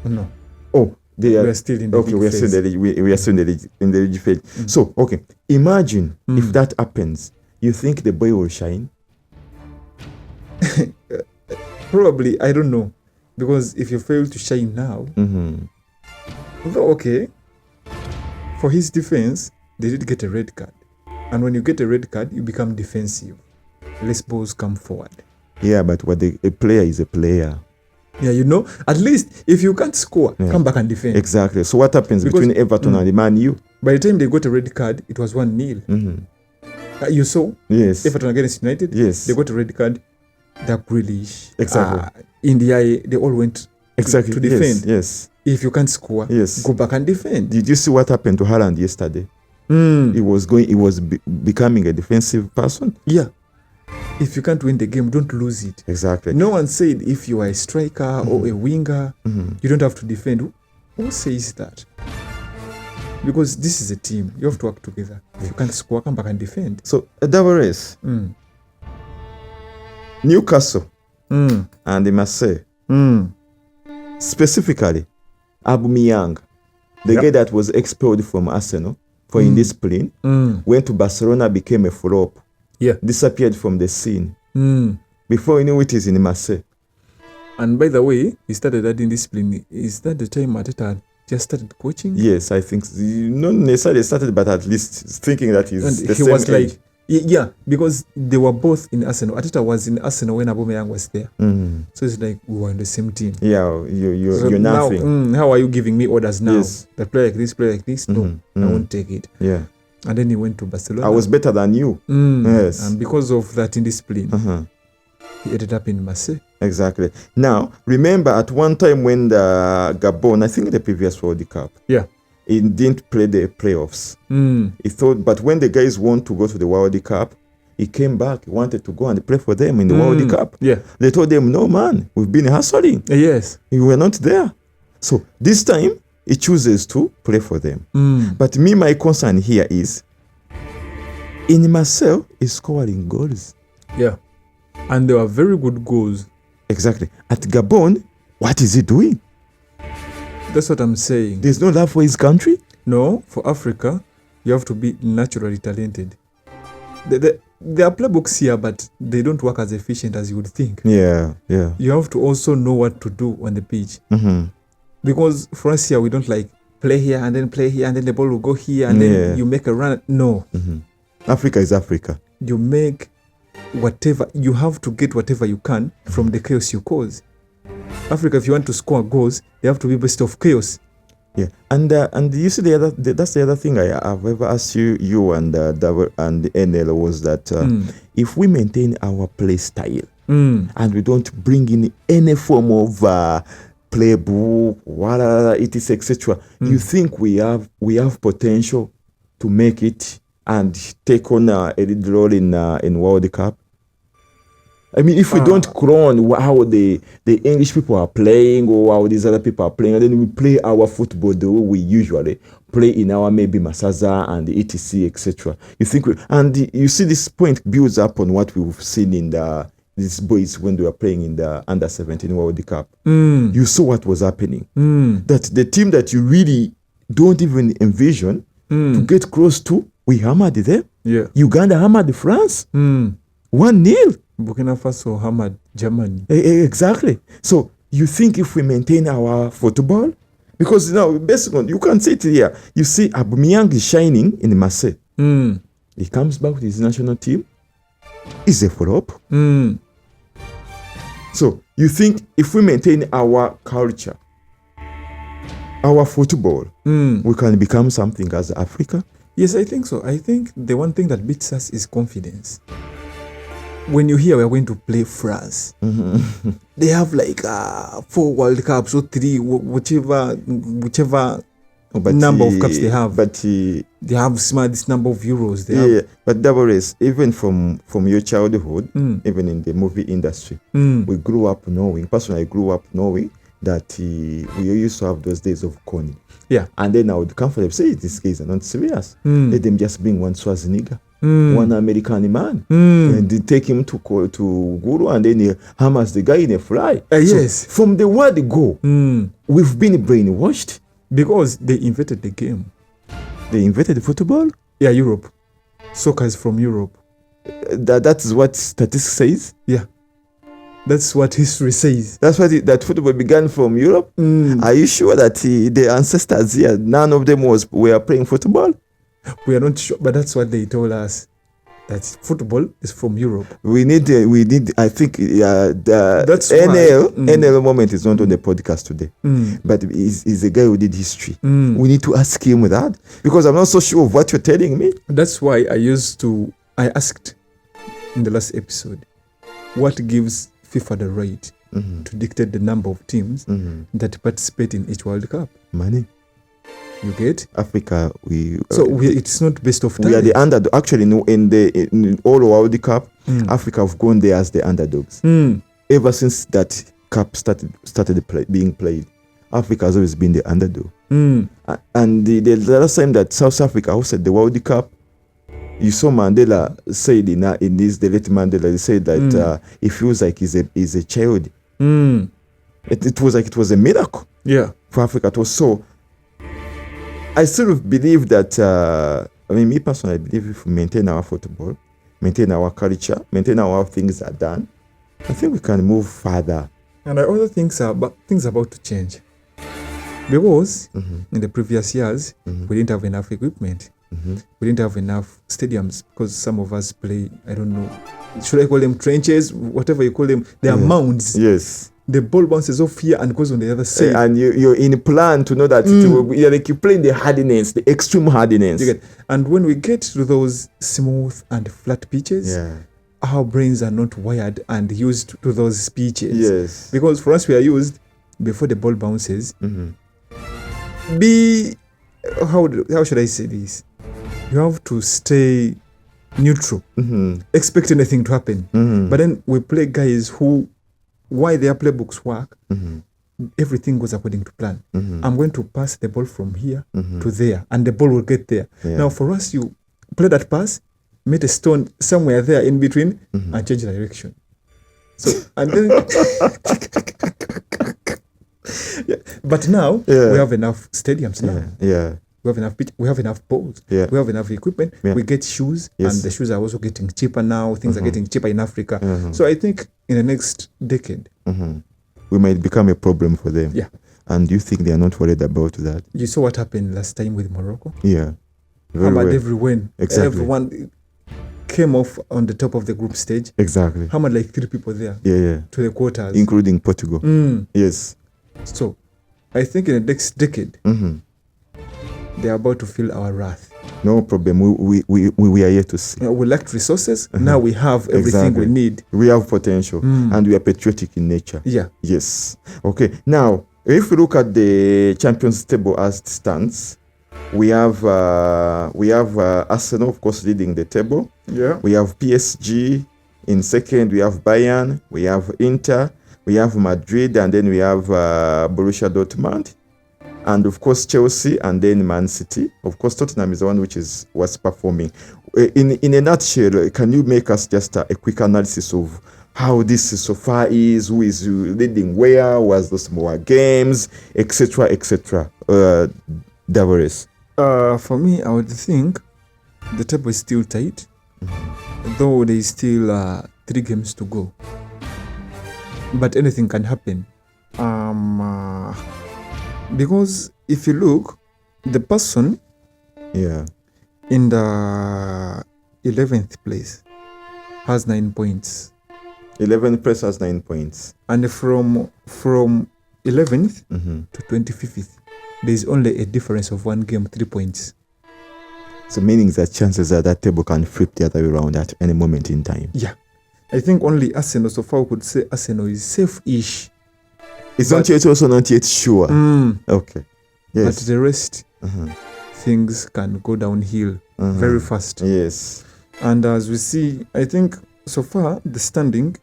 No. Oh, we are still in the league we are still in the league. We are still in the league phase. So okay, imagine if that happens. You think the boy will shine? Probably, I don't know. Because if you fail to shine now, although okay, for his defense, they did get a red card. And when you get a red card, you become defensive. Less balls come forward. Yeah, but a player is a player. Yeah, at least if you can't score, come back and defend. Exactly. So what happens between Everton and the Man U? By the time they got a red card, it was 1-0. You saw? Yes. Everton against United? Yes. They got a red card. That Grealish. Exactly. In the eye, they all went to defend. Yes. If you can't score, Yes. go back and defend. Did you see what happened to Haaland yesterday? He was becoming a defensive person. Yeah. If you can't win the game, don't lose it. Exactly. No one said if you are a striker or a winger, you don't have to defend. Who says that? Because this is a team. You have to work together. If you can't score, come back and defend. So a double race. Newcastle and Marseille. Specifically, Aubameyang, the guy that was expelled from Arsenal for indiscipline, went to Barcelona, became a flop. Yeah. Disappeared from the scene. Before you knew it, is in Marseille. And by the way, he started adding discipline. Is that the time Arteta just started coaching? Yes, I think not necessarily started, but at least thinking that he's and the he same was age. like, yeah, because they were both in Arsenal. Arteta was in Arsenal when Aubameyang was there. So it's like we were in the same team. Yeah, you're now, nothing. how are you giving me orders now? Yes. That play like this? No, I won't take it. Yeah. And then he went to Barcelona. I was better than you. Yes. And because of that indiscipline, he ended up in Marseille. Exactly. Now, remember at one time when the Gabon, I think the previous World Cup, he didn't play the playoffs. He thought, but when the guys want to go to the World Cup, he came back. He wanted to go and play for them in the World Cup. Yeah. They told him, no, man, we've been hustling. Yes. You were not there. So this time, he chooses to play for them. But me, my concern here is, in Marcel, he's scoring goals. Yeah. And they were very good goals. Exactly. At Gabon, what is he doing? That's what I'm saying. There's no love for his country? No, for Africa, you have to be naturally talented. There are playbooks here, but they don't work as efficient as you would think. Yeah. You have to also know what to do on the pitch. Because for us here, we don't like play here and then play here and then the ball will go here and then you make a run. No. Africa is Africa. You make whatever, you have to get whatever you can from the chaos you cause. Africa, if you want to score goals, they have to be based off chaos. Yeah, and you see that's the other thing I've ever asked you and the NL was that if we maintain our play style and we don't bring in any form of playbook, whatever it is, etc., you think we have potential to make it and take on a lead role in World Cup? I mean, if we don't crown how the English people are playing or how these other people are playing, and then we play our football the way we usually play in our maybe Masaza and the etc., etc. You think and you see this point builds up on what we've seen in these boys when they were playing in the Under-17 World Cup. You saw what was happening. That the team that you really don't even envision to get close to, we hammered them. Yeah. Uganda hammered France. 1-0. Burkina Faso hammered Germany. Exactly. So you think if we maintain our football, because basically you can see it here. You see Aubameyang is shining in Marseille. He comes back with his national team. He's a flop. So you think if we maintain our culture, our football, we can become something as Africa? Yes, I think so. I think the one thing that beats us is confidence. When you hear we're going to play France, they have like 4 World Cups or 3, whichever number of cups they have. But they have this number of Euros. Yeah, but double race, even from your childhood, even in the movie industry, we grew up knowing, personally I grew up knowing that we used to have those days of conning. Yeah. And then I would comfortably say, these guys are not serious. Let them just bring one Schwarzenegger. One American man, and they take him to Guru, and then he hammers the guy in a fly. Yes. So from the word go, we've been brainwashed because they invented the game. They invented football. Yeah, Europe. Soccer is from Europe. That is what statistics says. Yeah, that's what history says. That's what that football began from Europe. Are you sure that the ancestors here, none of them were playing football? We are not sure, but that's what they told us, that football is from Europe. We need. I think that's NL moment is not on the podcast today, but he's a guy who did history. We need to ask him that, because I'm not so sure of what you're telling me. That's why I asked in the last episode, what gives FIFA the right to dictate the number of teams that participate in each World Cup. Money. You get? Africa, it's not based off talent. We are the underdog. Actually, no, in all World Cup, Africa have gone there as the underdogs. Ever since that cup started being played, Africa has always been the underdog. And the last time that South Africa hosted the World Cup, you saw Mandela said in this, the late Mandela, he said that he feels like he's a child. It was like it was a miracle for Africa to. So I still believe that, me personally, I believe if we maintain our football, maintain our culture, maintain how things are done, I think we can move further. And I also think things are about to change. Because in the previous years, we didn't have enough equipment. We didn't have enough stadiums because some of us play, I don't know, should I call them trenches? Whatever you call them, they are mounds. Yes. The ball bounces off here and goes on the other side. And you're in plan to know that you're like you play the hardiness, the extreme hardiness. And when we get to those smooth and flat pitches, our brains are not wired and used to those pitches. Yes. Because for us, we are used before the ball bounces. How should I say this? You have to stay neutral, expect anything to happen. But then we play guys who, why their playbooks work, everything goes according to plan. I'm going to pass the ball from here to there, and the ball will get there. Now, for us, you play that pass, meet a stone somewhere there in between, and change direction. So, and then... But now, we have enough stadiums now. We have enough pitch, we have enough balls, we have enough equipment, we get shoes, and the shoes are also getting cheaper now. Things are getting cheaper in Africa. So I think in the next decade, we might become a problem for them. And do you think they are not worried about that? You saw what happened last time with Morocco? Very Hamad everyone. Exactly. Everyone came off on the top of the group stage. Exactly. Hamad like 3 people there. To the quarters. Including Portugal. Yes. So I think in the next decade, they are about to feel our wrath. No problem. We are here to see. We lacked resources. Now we have everything we need. We have potential, and we are patriotic in nature. Yes. Okay. Now, if we look at the Champions table as it stands, we have Arsenal, of course, leading the table. We have PSG in second. We have Bayern. We have Inter. We have Madrid, and then we have Borussia Dortmund. And of course Chelsea, and then Man City. Of course Tottenham is the one which was performing. In a nutshell, can you make us just a quick analysis of how this so far is, who is leading where, was those more games, etc., etc. Davares. For me, I would think the table is still tight, though there is still 3 games to go. But anything can happen. Because if you look, the person in the 11th place has 9 points. 11th place has 9 points. And from 11th to 25th, there is only a difference of 1 game, 3 points. So meaning that chances are that table can flip the other way around at any moment in time. I think only Arsenal, so far we could say Arsenal is safe-ish. It's also not yet sure. Okay. Yes. But the rest, things can go downhill very fast. Yes. And as we see, I think so far, the standing,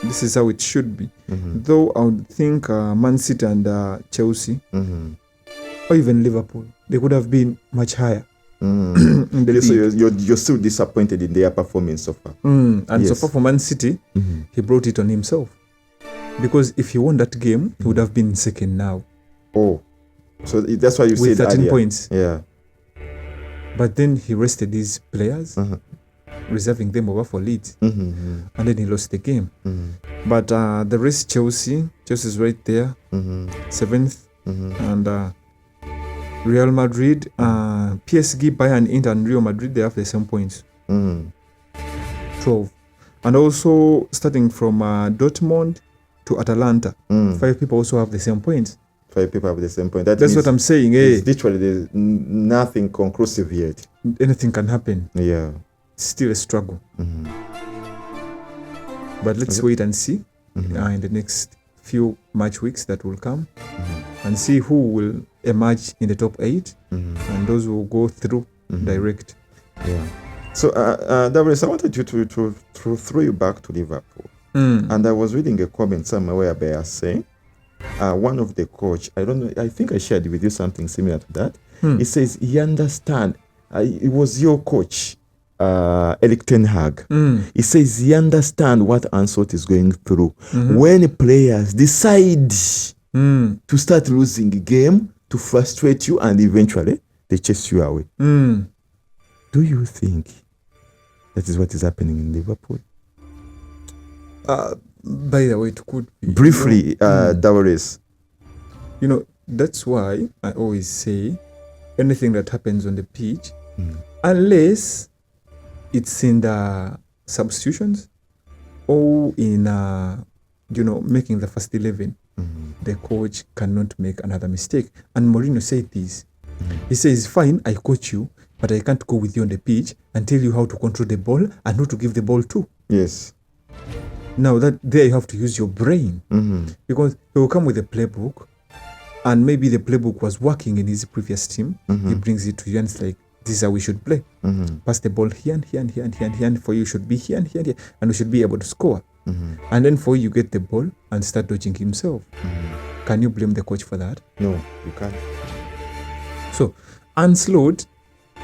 this is how it should be. Though I would think Man City and Chelsea, or even Liverpool, they could have been much higher. In the league. You're still disappointed in their performance so far. And so far for Man City, he brought it on himself. Because if he won that game, he would have been second now. Oh, so that's why you said with 13 earlier. Points. But then he rested his players, reserving them over for Leeds, and then he lost the game. But the rest, Chelsea's right there, 7th, and Real Madrid, PSG, Bayern, Inter, and Real Madrid, they have the same points, 12. And also starting from Dortmund to Atalanta, 5 people also have the same points. 5 people have the same point. That's what I'm saying. Literally, there's nothing conclusive yet. Anything can happen. It's still a struggle. But let's wait and see. in the next few match weeks that will come, and see who will emerge in the top 8 and those who will go through direct. Yeah. So, Davros, I wanted you to throw you back to Liverpool. And I was reading a comment somewhere where they are saying, one of the coach, I don't know, I think I shared with you something similar to that. He says he understand. It was your coach, Erik Ten Hag. He says he understand what Ancelotti is going through. When players decide to start losing the game, to frustrate you, and eventually they chase you away. Do you think that is what is happening in Liverpool? By the way, it could be. Briefly, Davros. That's why I always say anything that happens on the pitch, unless it's in the substitutions or in making the first 11, the coach cannot make another mistake. And Mourinho said this. He says, fine, I coach you, but I can't go with you on the pitch and tell you how to control the ball and who to give the ball to. Yes. Now that there you have to use your brain, because he will come with a playbook, and maybe the playbook was working in his previous team. He brings it to you and it's like, this is how we should play. Pass the ball here and here and here and here and here, and for you should be here and here and here, and we should be able to score. And then for you get the ball and start dodging himself. Can you blame the coach for that? No, you can't. So Ancelotti,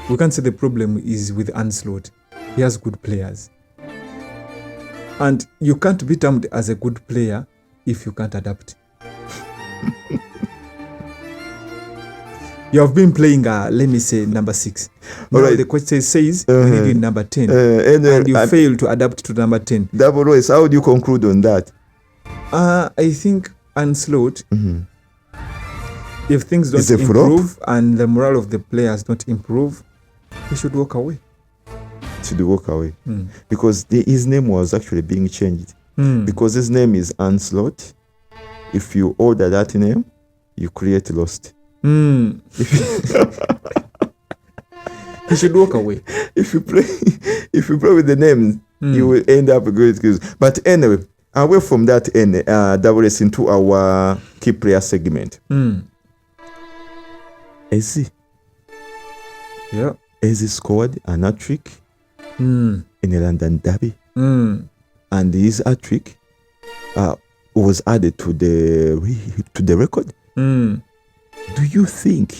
we can't say the problem is with Ancelotti. He has good players. And you can't be termed as a good player if you can't adapt. You have been playing, let me say, number 6. Now the coach says you need you in number 10. And you fail to adapt to number 10. Davros, how do you conclude on that? I think Ancelotti, if things don't improve and the morale of the players don't improve, he should walk away. Because his name was actually being changed. Because his name is Ancelotti. If you order that name, you create lost. He should walk away. If you play with the name, you will end up great skills. But anyway, away from that, Davros, into our key player segment. Eze. Yeah. Eze scored an hat-trick in a London derby, and his hat-trick was added to the record. Do you think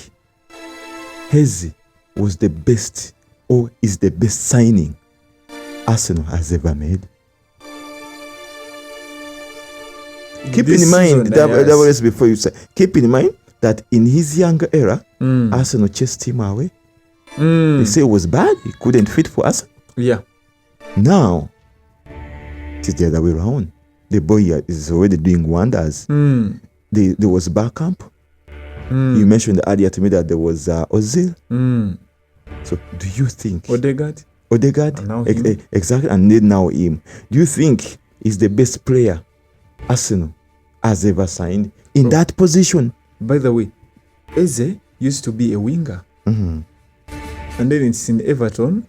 Eze was the best or is the best signing Arsenal has ever made? Keep in mind, before you say, keep in mind that in his younger era, Arsenal chased him away. They say it was bad, he couldn't fit for Arsenal. Yeah. Now, it is the other way around. The boy is already doing wonders. There was Bergkamp. You mentioned earlier to me that there was Ozil. So do you think Odegaard? Exactly, and then now him. Do you think he's the best player Arsenal has ever signed in that position? By the way, Eze used to be a winger. And then it's in Everton,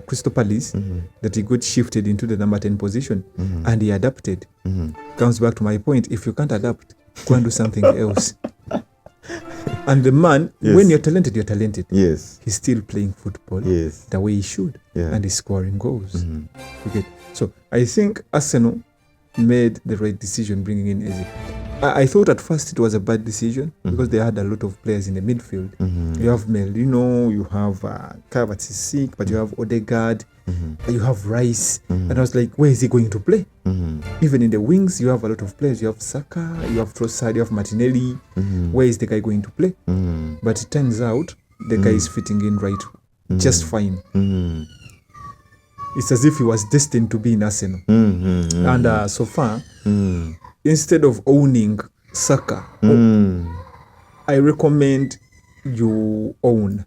Crystal Palace, that he got shifted into the number 10 position, and he adapted. Comes back to my point, if you can't adapt, go and do something else. And the man, when you're talented, you're talented. Yes. He's still playing football the way he should, and he's scoring goals. Okay. So I think Arsenal made the right decision bringing in Eze. I thought at first it was a bad decision because they had a lot of players in the midfield. You have Merlino, you have Havertz is sick, but you have Odegaard, you have Rice. And I was like, where is he going to play? Even in the wings, you have a lot of players. You have Saka, you have Trossard, you have Martinelli. Where is the guy going to play? But it turns out the guy is fitting in right, just fine. It's as if he was destined to be in Arsenal. And so far, instead of owning Saka, I recommend you own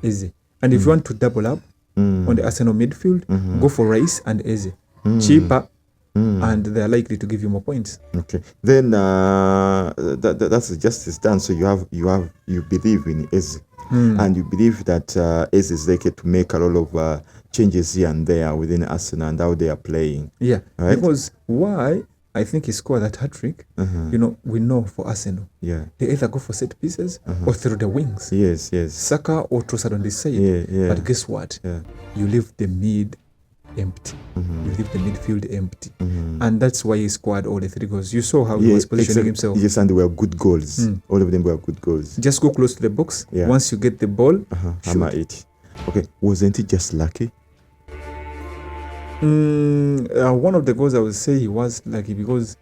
Eze. And if you want to double up on the Arsenal midfield, go for Rice and Eze. Cheaper, and they're likely to give you more points. Okay. Then that's the justice done. So you believe in Eze. And you believe that Eze is likely to make a lot of changes here and there within Arsenal and how they are playing. Yeah. Right? Because why I think he scored that hat-trick, we know for Arsenal, Yeah. they either go for set pieces or through the wings. Yes. Saka or Trossard on the side. Yeah. But guess what? Yeah. You leave the mid empty. You leave the midfield empty. And that's why he scored all the 3 goals. You saw how he was positioning himself. Yes, and they were good goals. All of them were good goals. Just go close to the box. Yeah. Once you get the ball, hammer it. Okay, wasn't he just lucky? One of the goals I would say he was lucky because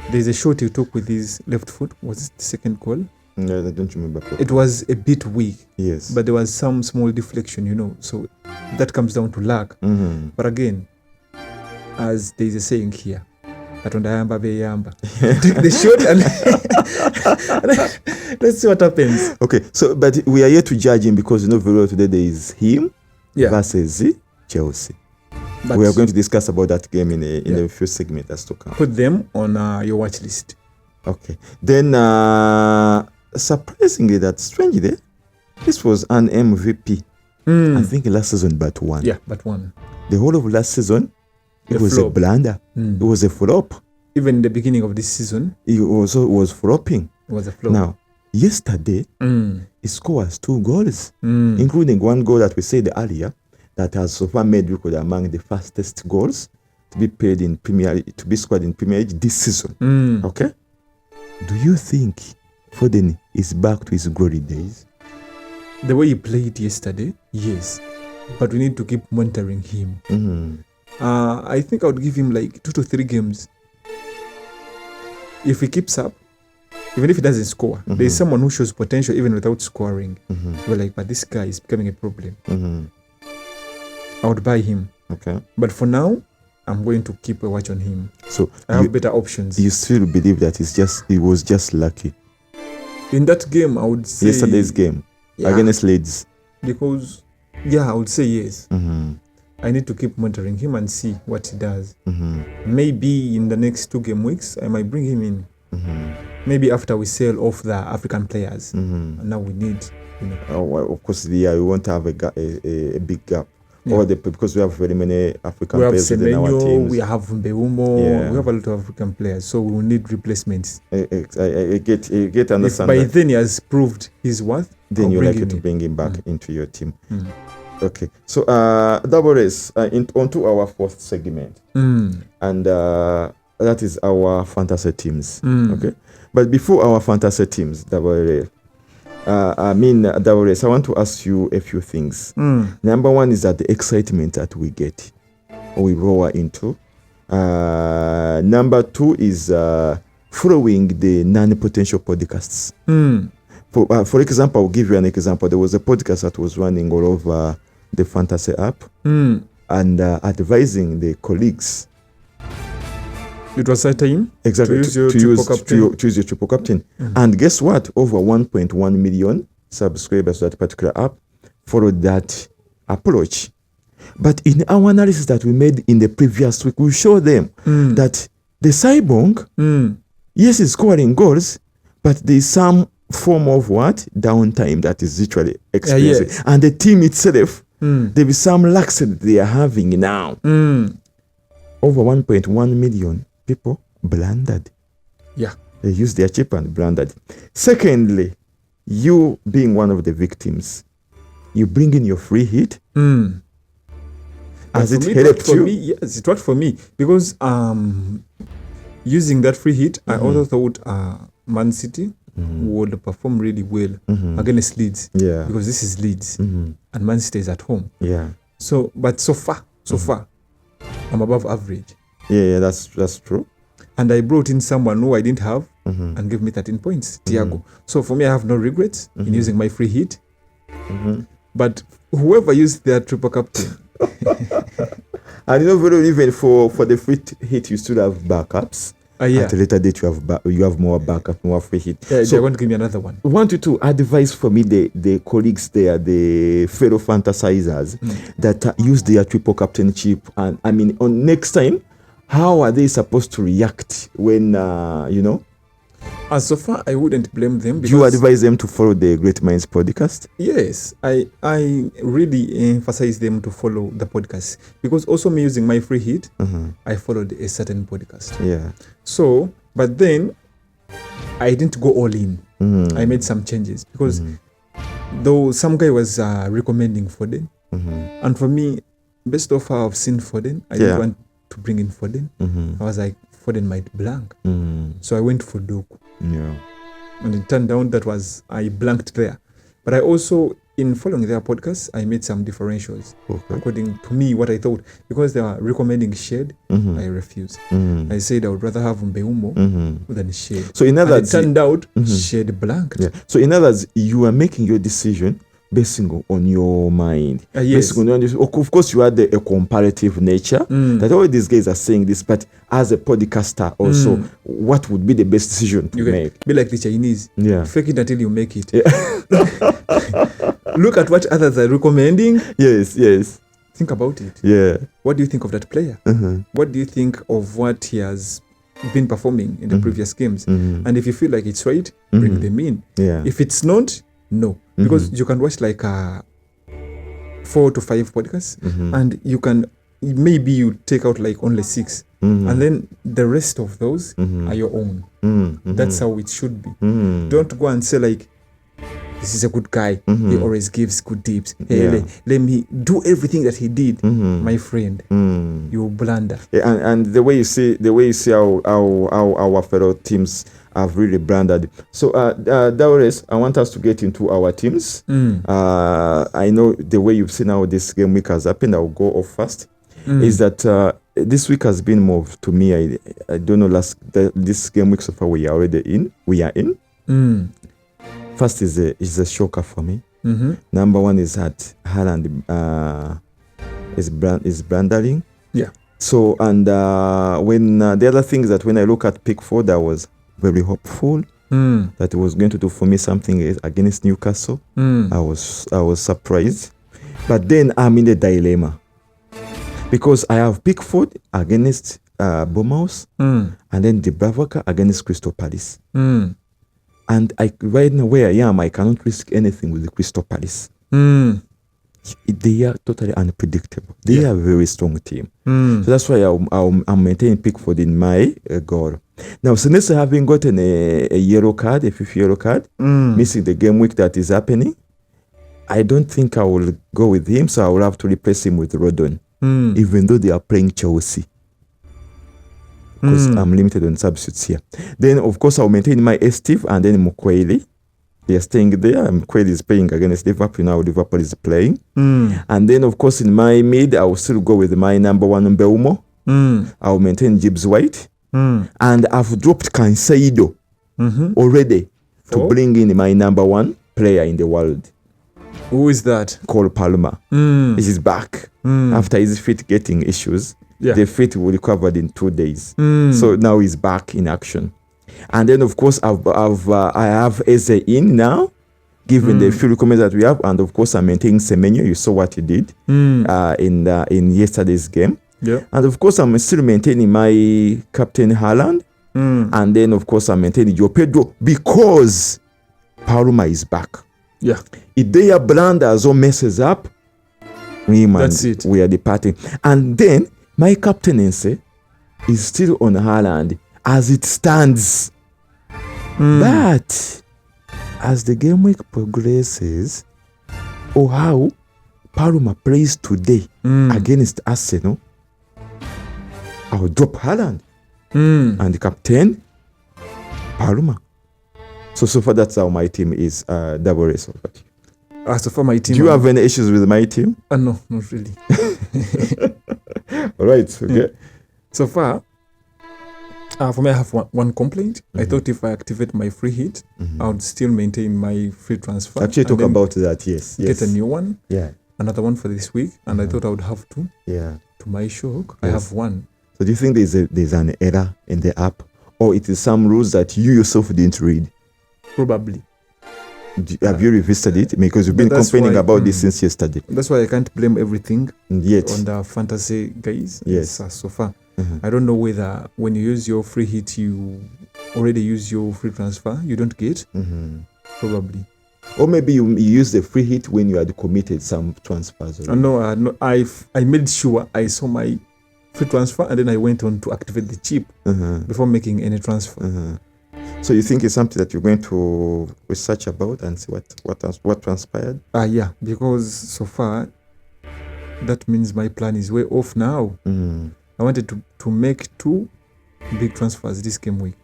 there's a shot he took with his left foot. Was it the second goal? No, I don't remember. It was a bit weak. Yes. But there was some small deflection, so that comes down to luck. But again, as there's a saying here, Katonda yamba be yamba. Take the shot and let's see what happens. Okay, so but we are here to judge him because very well today there is him versus Chelsea. But we are going to discuss about that game in a few segments as to come. Put them on your watch list. Okay. Then surprisingly, strangely, this was an MVP. I think last season but one. Yeah, but one. The whole of last season, it was a blunder. It was a flop. Even in the beginning of this season, it also was flopping. It was a flop. Now, yesterday, he scored 2 goals, including 1 goal that we said earlier that has so far made record among the fastest goals to be scored in Premier League this season. Okay, do you think Foden is back to his glory days? The way he played yesterday, yes, but we need to keep monitoring him. I think I would give him like 2 to 3 games. If he keeps up, even if he doesn't score, there is someone who shows potential even without scoring. We're like, but this guy is becoming a problem. I would buy him. Okay. But for now, I'm going to keep a watch on him. So I have better options. You still believe that he was just lucky? In that game, I would say yesterday's game against Leeds. Because I would say yes. I need to keep monitoring him and see what he does. Maybe in the next 2 game weeks, I might bring him in. Maybe after we sell off the African players. And now we need, well, of course, we won't have a big gap. Or because we have very many African players in our teams. We have Mbeumo, we have a lot of African players, so we will need replacements. I get understand. If by then he has proved his worth, then you're likely to bring him back into your team. Okay, so double race onto our 4th segment, and that is our fantasy teams. Okay, but before our fantasy teams, double race. Double race, I want to ask you a few things. Number 1 is that the excitement that we get, or we roar into. Number 2 is following the non-potential podcasts. For example, I'll give you an example. There was a podcast that was running all over the fantasy app and advising the colleagues. It was a time exactly to use your triple captain. And guess what? Over 1.1 million subscribers to that particular app followed that approach. But in our analysis that we made in the previous week, we showed them that the Cyborg, yes, is scoring goals, but there is some form of downtime that is literally experiencing. And the team itself, there is some laxity they are having now. Over 1.1 million people blundered. They used their chip and blundered. Secondly, you being one of the victims, you bring in your free hit. Has it helped you? Yes, it worked for me because using that free hit, I also thought Man City would perform really well against Leeds. Because this is Leeds and Man City is at home. So, but so far, I'm above average. That's true. And I brought in someone who I didn't have and gave me 13 points, Thiago. So for me, I have no regrets in using my free hit. But whoever used their triple captain. And even for the free hit, you still have backups. At a later date, you have more backup, more free hit. So they're going to give me another one. I want you to advise for me the colleagues there, the fellow fantasizers that use their triple captainship. And I mean, on next time, how are they supposed to react when As so far, I wouldn't blame them. Do you advise them to follow the GreatMinds podcast? Yes, I really emphasize them to follow the podcast, because also me using my free hit, I followed a certain podcast. Yeah. So, but then I didn't go all in. I made some changes because though some guy was recommending Foden, and for me, best of all, I've seen Foden. I didn't want to bring in Foden. I was like, Foden might blank. So I went for Doku. Yeah. And it turned out that was, I blanked there. But I also, in following their podcast, I made some differentials. According to me, what I thought, because they were recommending Shed, I refused. I said I would rather have Mbeumo than Shed. So in other words, it turned out Shed blanked. Yeah. So in other words, you are making your decision based on your mind. Yes. Of course, you had a comparative nature that all these guys are saying this, but as a podcaster also, what would be the best decision to make? Be like the Chinese. Yeah. Fake it until you make it. Yeah. Look at what others are recommending. Yes. Think about it. Yeah. What do you think of that player? What do you think of what he has been performing in the previous games? And if you feel like it's right, bring them in. Yeah. If it's not, no. Because you can watch like 4 to 5 podcasts and you can, maybe you take out like only 6 and then the rest of those are your own. That's how it should be. Don't go and say like, this is a good guy, he always gives good tips. Hey, let me do everything that he did. My friend, you blunder. Yeah, and the way you see how our fellow teams have really blundered. So Dawres, I want us to get into our teams. I know the way you've seen how this game week has happened. I'll go off first. Is that this week has been more to me. I don't know this game week so far we are in. First is a shocker for me. Number one is that Haaland is blundering. Yeah. So and when the other thing is that when I look at Pickford, I was very hopeful that he was going to do for me something against Newcastle. I was surprised, but then I'm in a dilemma because I have Pickford against Bournemouth and then Dubravka against Crystal Palace. And right now where I am, I cannot risk anything with the Crystal Palace. They are totally unpredictable. They are a very strong team. So that's why I'm maintaining Pickford in my goal. Now, Senesa having gotten a yellow card, a fifth yellow card, missing the game week that is happening, I don't think I will go with him, so I will have to replace him with Rodon, even though they are playing Chelsea. Because I'm limited on substitutes here. Then, of course, I'll maintain my Steve and then Mukwele. They are staying there. Mukwele is playing against Liverpool. Now Liverpool is playing. And then, of course, in my mid, I will still go with my number one, Mbeumo. I'll maintain Gibbs White. And I've dropped Cancelo already to bring in my number one player in the world. Who is that? Cole Palmer. He is back after his feet getting issues. The feet will recover in 2 days. So now he's back in action. And then, of course, I have Eze in now, given the few recommends that we have. And, of course, I'm maintaining Semenyo. You saw what he did in yesterday's game. Yeah. And, of course, I'm still maintaining my captain Haaland. And then, of course, I'm maintaining Joe Pedro because Palma is back. Yeah. If they are blunders or messes up, we are departing. And then, my captaincy is still on Haaland as it stands. But as the game week progresses, or how Palma plays today against Arsenal, I'll drop Haaland and captain Palma. So far that's how my team is. Double race. So far my team. Do you have any issues with my team? No, not really. All right. Okay. So far, for me, I have one complaint. I thought if I activate my free hit, I would still maintain my free transfer. Actually, talk about that. Yes. Get a new one. Yeah. Another one for this week, and I thought I would have two. Yeah. To my shock, I have one. So do you think there's an error in the app, or it is some rules that you yourself didn't read? Probably. Have you revisited it? Because you've been complaining about this since yesterday. That's why I can't blame everything on the fantasy guys. Yes. So far. I don't know whether when you use your free hit, you already use your free transfer, you don't get, probably. Or maybe you use the free hit when you had committed some transfers. No, I made sure I saw my free transfer and then I went on to activate the chip before making any transfer. So you think it's something that you're going to research about and see what transpired? Yeah, because so far that means my plan is way off now. I wanted to make 2 big transfers this game week.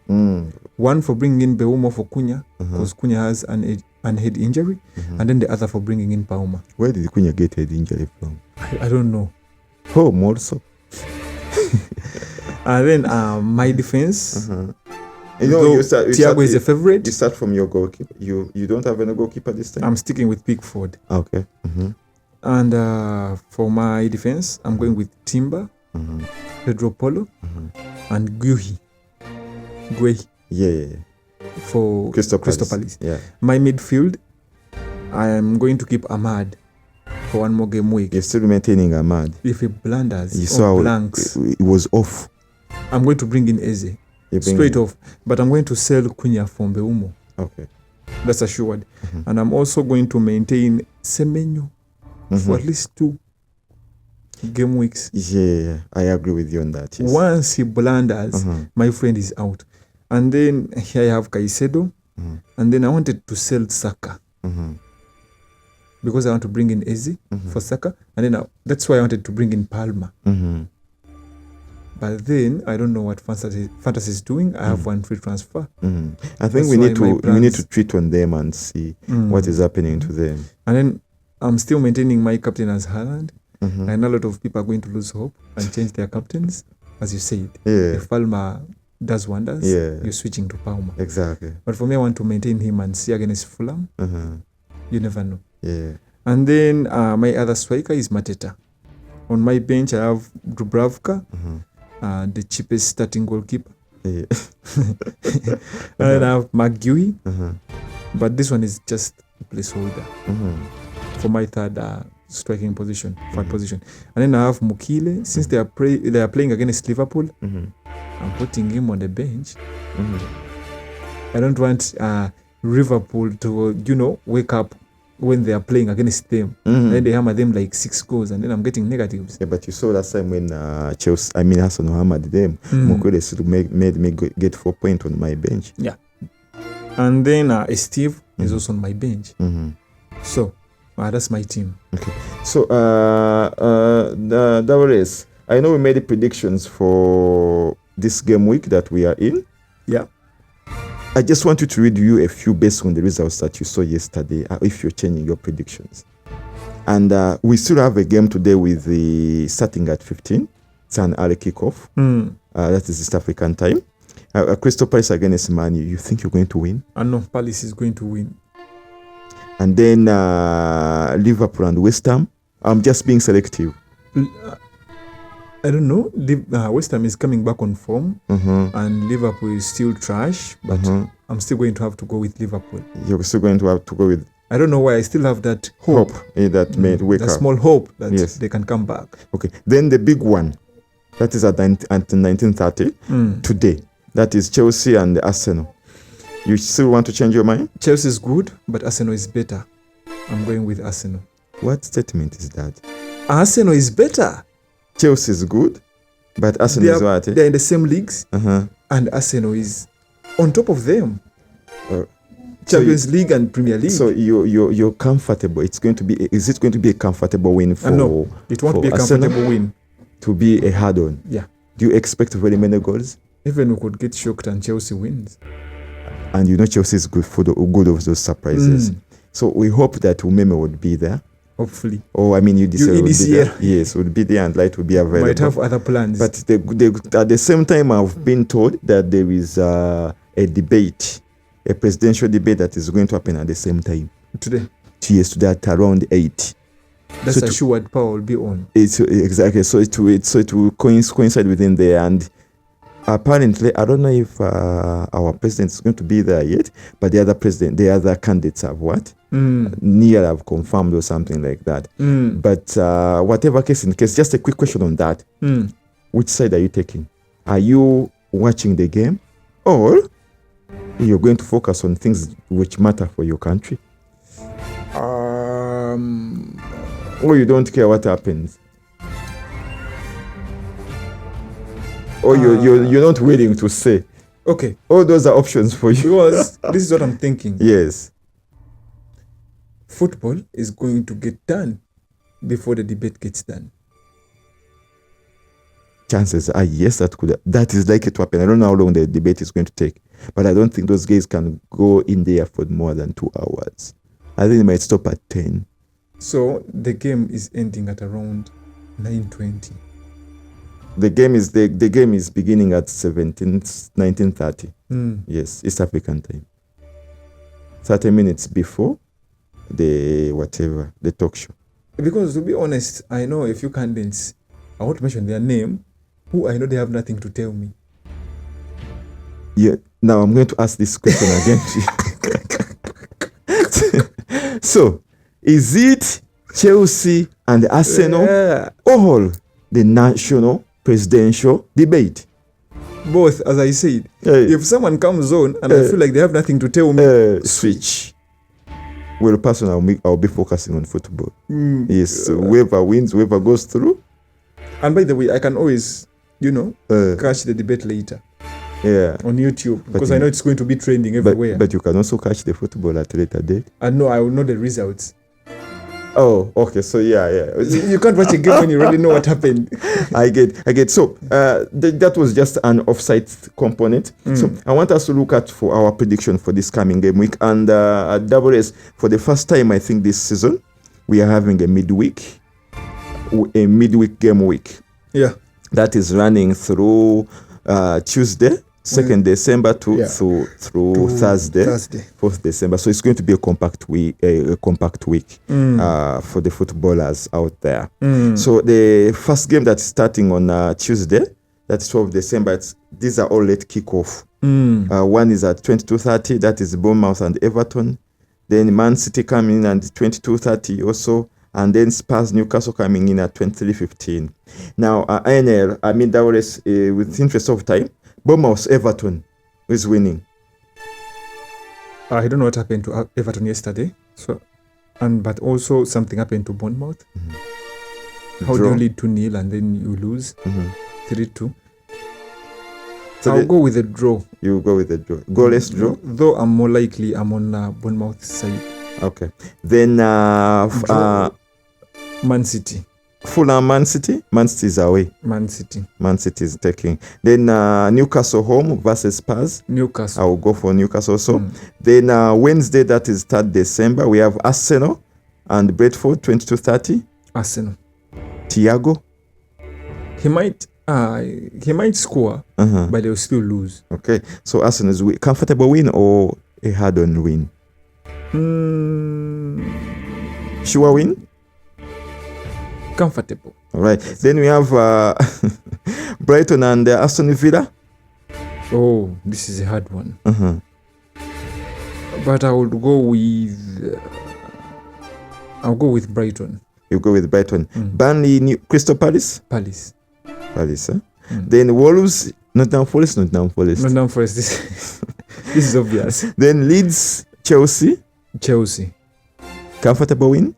One for bringing in Beumo for Cunha, because Cunha has an head injury, and then the other for bringing in Pauma. Where did Cunha get head injury from? I don't know. Home also. And then my defense. You know, Thiago is a favorite. You start from your goalkeeper. You don't have any goalkeeper this time? I'm sticking with Pickford. Okay. And for my defense, I'm going with Timber, Pedro Polo, and Guehi. Yeah. For Crystal Palace. Yeah. My midfield, I am going to keep Ahmad for one more game week. You're still maintaining Ahmad. If he blunders or blanks, it was off. I'm going to bring in Eze. Straight off. But I'm going to sell Cunha from Beumo. Okay. That's assured. And I'm also going to maintain Semenyo for at least 2 game weeks. Yeah, I agree with you on that. Yes. Once he blunders, my friend is out. And then here I have Caicedo. And then I wanted to sell Saka. Because I want to bring in Eze for Saka. And then that's why I wanted to bring in Palmer. But then I don't know what fantasy is doing. I have one free transfer. I think we need to treat on them and see what is happening to them. And then I'm still maintaining my captain as Haaland. And a lot of people are going to lose hope and change their captains, as you said. Yeah. If Palmer does wonders, you're switching to Palmer. Exactly. But for me, I want to maintain him and see against Fulham. You never know. Yeah. And then my other striker is Mateta. On my bench, I have Dubravka. The cheapest starting goalkeeper. Yeah. And I have McGuey. But this one is just a placeholder for my third striking position, third position. And then I have Mukile. Since they are playing against Liverpool, I'm putting him on the bench. I don't want Liverpool to, wake up when they are playing against them. Then they hammer them like 6 goals and then I'm getting negatives. Yeah, but you saw last time when Hassan hammered them, Mukele still made me get 4 points on my bench. Yeah. And then Steve is also on my bench. So that's my team. Okay. So Davares, I know we made the predictions for this game week that we are in. Yeah. I just want you to read you a few based on the results that you saw yesterday, if you're changing your predictions. And we still have a game today with the starting at 15. It's an early kickoff. That is East African time. Crystal Palace against Man U. You think you're going to win? I know Palace is going to win. And then Liverpool and West Ham. I'm just being selective. I don't know. West Ham is coming back on form, and Liverpool is still trash. But I'm still going to have to go with Liverpool. You're still going to have to go with. I don't know why I still have that hope. That made wake up. Small hope that they can come back. Okay. Then the big one, that is at 19:30 today. That is Chelsea and Arsenal. You still want to change your mind? Chelsea is good, but Arsenal is better. I'm going with Arsenal. What statement is that? Arsenal is better. Chelsea is good, but Arsenal is what? They're in the same leagues, and Arsenal is on top of them. Champions League and Premier League. So you're comfortable. Is it going to be a comfortable win for? No, it won't be a comfortable win. To be a hard one. Yeah. Do you expect very many goals? Even we could get shocked and Chelsea wins. And Chelsea is good for the good of those surprises. So we hope that Umeme would be there. Hopefully. You deserve this year. Yes, would be there and Light would be available. Might have other plans. But at the same time, I've been told that there is a debate, a presidential debate that is going to happen at the same time. Today? Yes, today at around 8. That's assured power will be on. Exactly. So it will coincide within there. And apparently, I don't know if our president is going to be there yet, but the other candidates have what? Near have confirmed or something like that. But whatever case in case, just a quick question on that. Which side are you taking? Are you watching the game or You're going to focus on things which matter for your country, or you don't care what happens, or you're not willing to say. Okay. All those are options for you. Because this is what I'm thinking. Yes. Football is going to get done before the debate gets done. Chances are yes, that is likely to happen. I don't know how long the debate is going to take, but I don't think those guys can go in there for more than 2 hours. I think they might stop at 10. So the game is ending at around 9:20. The game is beginning at 19:30. Yes, East African time. 30 minutes before the talk show. Because to be honest, I know a few candidates, I won't mention their name, who I know they have nothing to tell me. Yeah. Now I'm going to ask this question again. So, is it Chelsea and Arsenal or the national presidential debate? Both, as I said. If someone comes on and I feel like they have nothing to tell me, switch. Well, personally, I'll be focusing on football. Yes, whoever wins, whoever goes through. And by the way, I can always, catch the debate later. Yeah. On YouTube, because I know it's going to be trending everywhere. But you can also catch the football at a later date. And no, I will know the results. Oh, okay. So yeah. You can't watch a game when you already know what happened. I get. So that was just an offside component. So I want us to look at for our prediction for this coming game week. And at Double S, for the first time, I think this season, we are having a midweek game week. Yeah. That is running through Tuesday, 2nd December through Thursday, 4th December. So it's going to be a compact week for the footballers out there. So the first game that's starting on Tuesday, that's 12th December, these are all late kickoff. One is at 22:30, that is Bournemouth and Everton. Then Man City coming in at 22:30 also. And then Spurs Newcastle coming in at 23:15. Now, INL, that was with interest of time, Bournemouth Everton is winning. I don't know what happened to Everton yesterday. But also something happened to Bournemouth. How do you lead 2-0 and then you lose 3-2? So I'll go with a draw. You go with a draw. Goalless draw? Though I'm more likely I'm on Bournemouth's side. Okay. Then Man City. Fulham, Man City. Man City is away. Man City is taking. Then Newcastle home versus Spurs. Newcastle. I will go for Newcastle also. Then Wednesday, that is 3rd December, we have Arsenal and Brentford, 22:30. Arsenal. Thiago. He might score, but they'll still lose. Okay. So Arsenal is comfortable win or a hard-on win? Sure win? Comfortable. All right. Then we have Brighton and Aston Villa. Oh, this is a hard one. But I would go with. I'll go with Brighton. You go with Brighton. Burnley, Crystal Palace. Palace. Then Wolves, Nottingham Forest. This is obvious. Then Leeds, Chelsea. Comfortable win.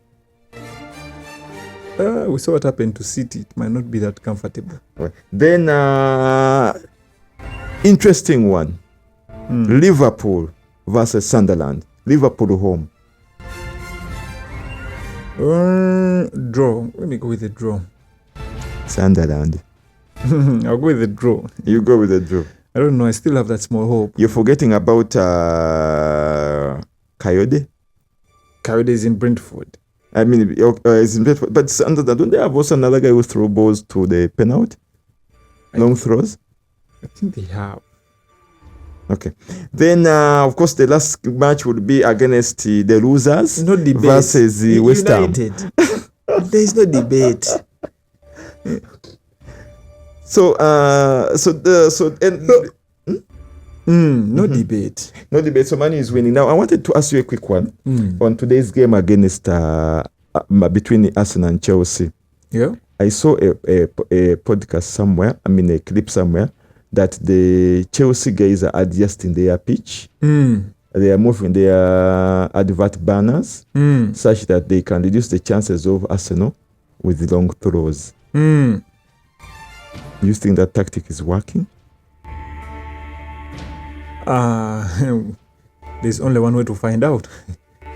We saw what happened to City. It might not be that comfortable. Right. Then, interesting one. Liverpool versus Sunderland. Liverpool home. Draw. Let me go with a draw. Sunderland. I'll go with a draw. You go with a draw. I don't know. I still have that small hope. You're forgetting about Coyote. Coyote is in Brentford. It's in Brentford. But Sunderland, don't they have also another guy who throw balls to the penalty? Long throws? I think they have. Okay. Then, of course, the last match would be against the losers versus the West Ham. There is no debate. No debate. No debate. So Manu is winning. Now, I wanted to ask you a quick one on today's game against between Arsenal and Chelsea. Yeah. I saw a podcast somewhere. A clip somewhere. that the Chelsea guys are adjusting their pitch. They are moving their advert banners such that they can reduce the chances of Arsenal with long throws. You think that tactic is working? There's only one way to find out.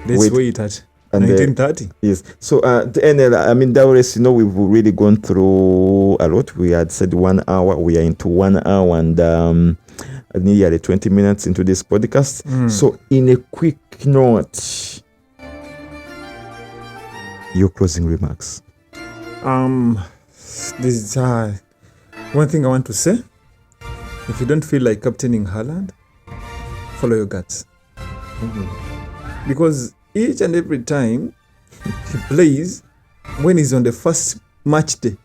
Let's wait at 19:30. Yes. So the NL, I mean, Dawres, we've really gone through a lot. We had said 1 hour. We are into 1 hour and nearly 20 minutes into this podcast. So in a quick note, your closing remarks. This is one thing I want to say. If you don't feel like captaining Haaland, follow your guts. Because each and every time he plays, when he's on the first match day,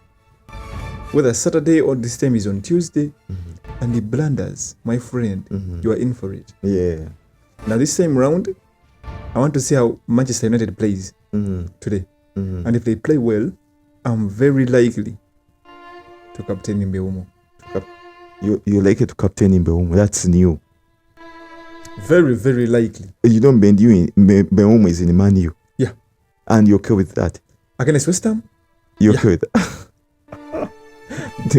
whether Saturday or this time is on Tuesday, and he blunders, my friend, you are in for it. Yeah. Now this time round, I want to see how Manchester United plays today. And if they play well, I'm very likely to captain Mbeumo. You like it to captain Mbeumo? That's new. Very, very likely. You don't bend you in Mbeumo is in Man U. Yeah. And you're okay with that? Against West Ham? You're okay with that?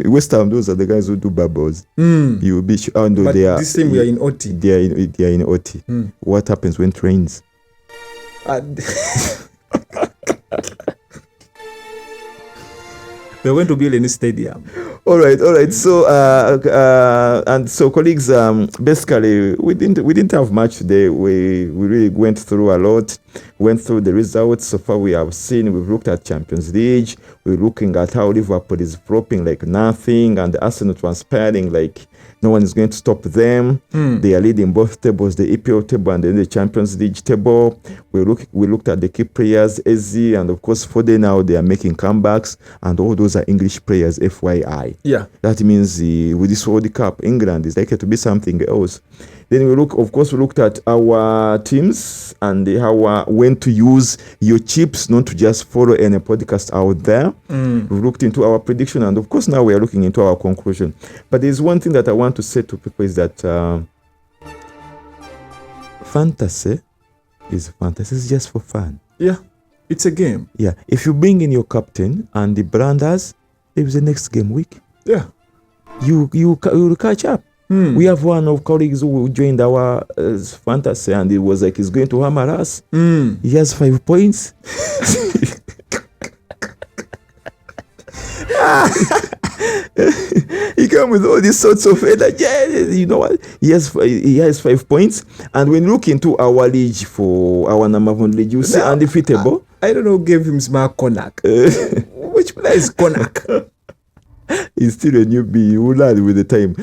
West Ham, those are the guys who do bubbles. You will be sure. But this time we are in OT. They are in OT. What happens when it rains? They're going to build a new stadium. All right. So and so, colleagues, basically we didn't have much today. We really went through a lot. Went through the results. So far we have seen. We've looked at Champions League. We're looking at how Liverpool is flopping like nothing, and Arsenal transpiring like no one is going to stop them. They are leading both tables, the EPL table and then the Champions League table. We looked at the key players, Eze, and of course Foden. Now they are making comebacks, and all those are English players, FYI. Yeah. That means with this World Cup, England is likely to be something else. Then we looked at our teams and how when to use your chips, not to just follow any podcast out there. We looked into our prediction, and of course now we are looking into our conclusion. But there's one thing that I want to say to people is that fantasy is just for fun. Yeah, it's a game. Yeah, if you bring in your captain and the blunders, there's the next game week. Yeah, you will catch up. We have one of colleagues who joined our fantasy, and it was like he's going to hammer us. He has 5 points. He came with all these sorts of energy. You know what? He has 5 points, and when you look into our league for our number one league, you see undefeatable. I don't know who gave him smart Konak. Which player is Konak? He's still a newbie. You will learn with the time.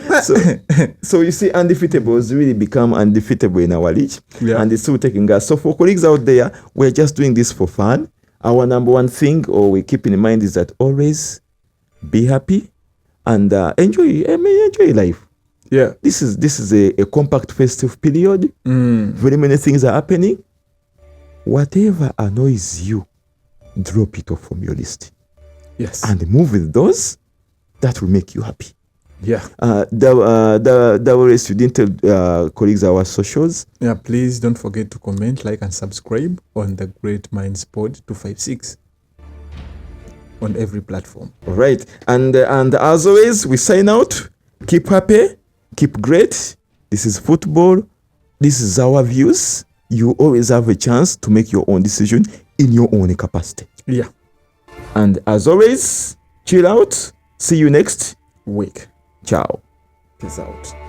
So you see, undefeatable has really become undefeatable in our league, and it's still taking us. So for colleagues out there, we're just doing this for fun. Our number one thing, or we keep in mind, is that always be happy and enjoy life. Yeah, this is a compact festive period. Very many things are happening. Whatever annoys you, drop it off from your list. Yes, and move with those that will make you happy. Yeah. That was you didn't tell colleagues our socials. Yeah, please don't forget to comment, like, and subscribe on the GreatMinds Pod 256 on every platform. All right, and as always, we sign out. Keep happy, keep great. This is football. This is our views. You always have a chance to make your own decision in your own capacity. Yeah. And as always, chill out. See you next week. Ciao. Peace out.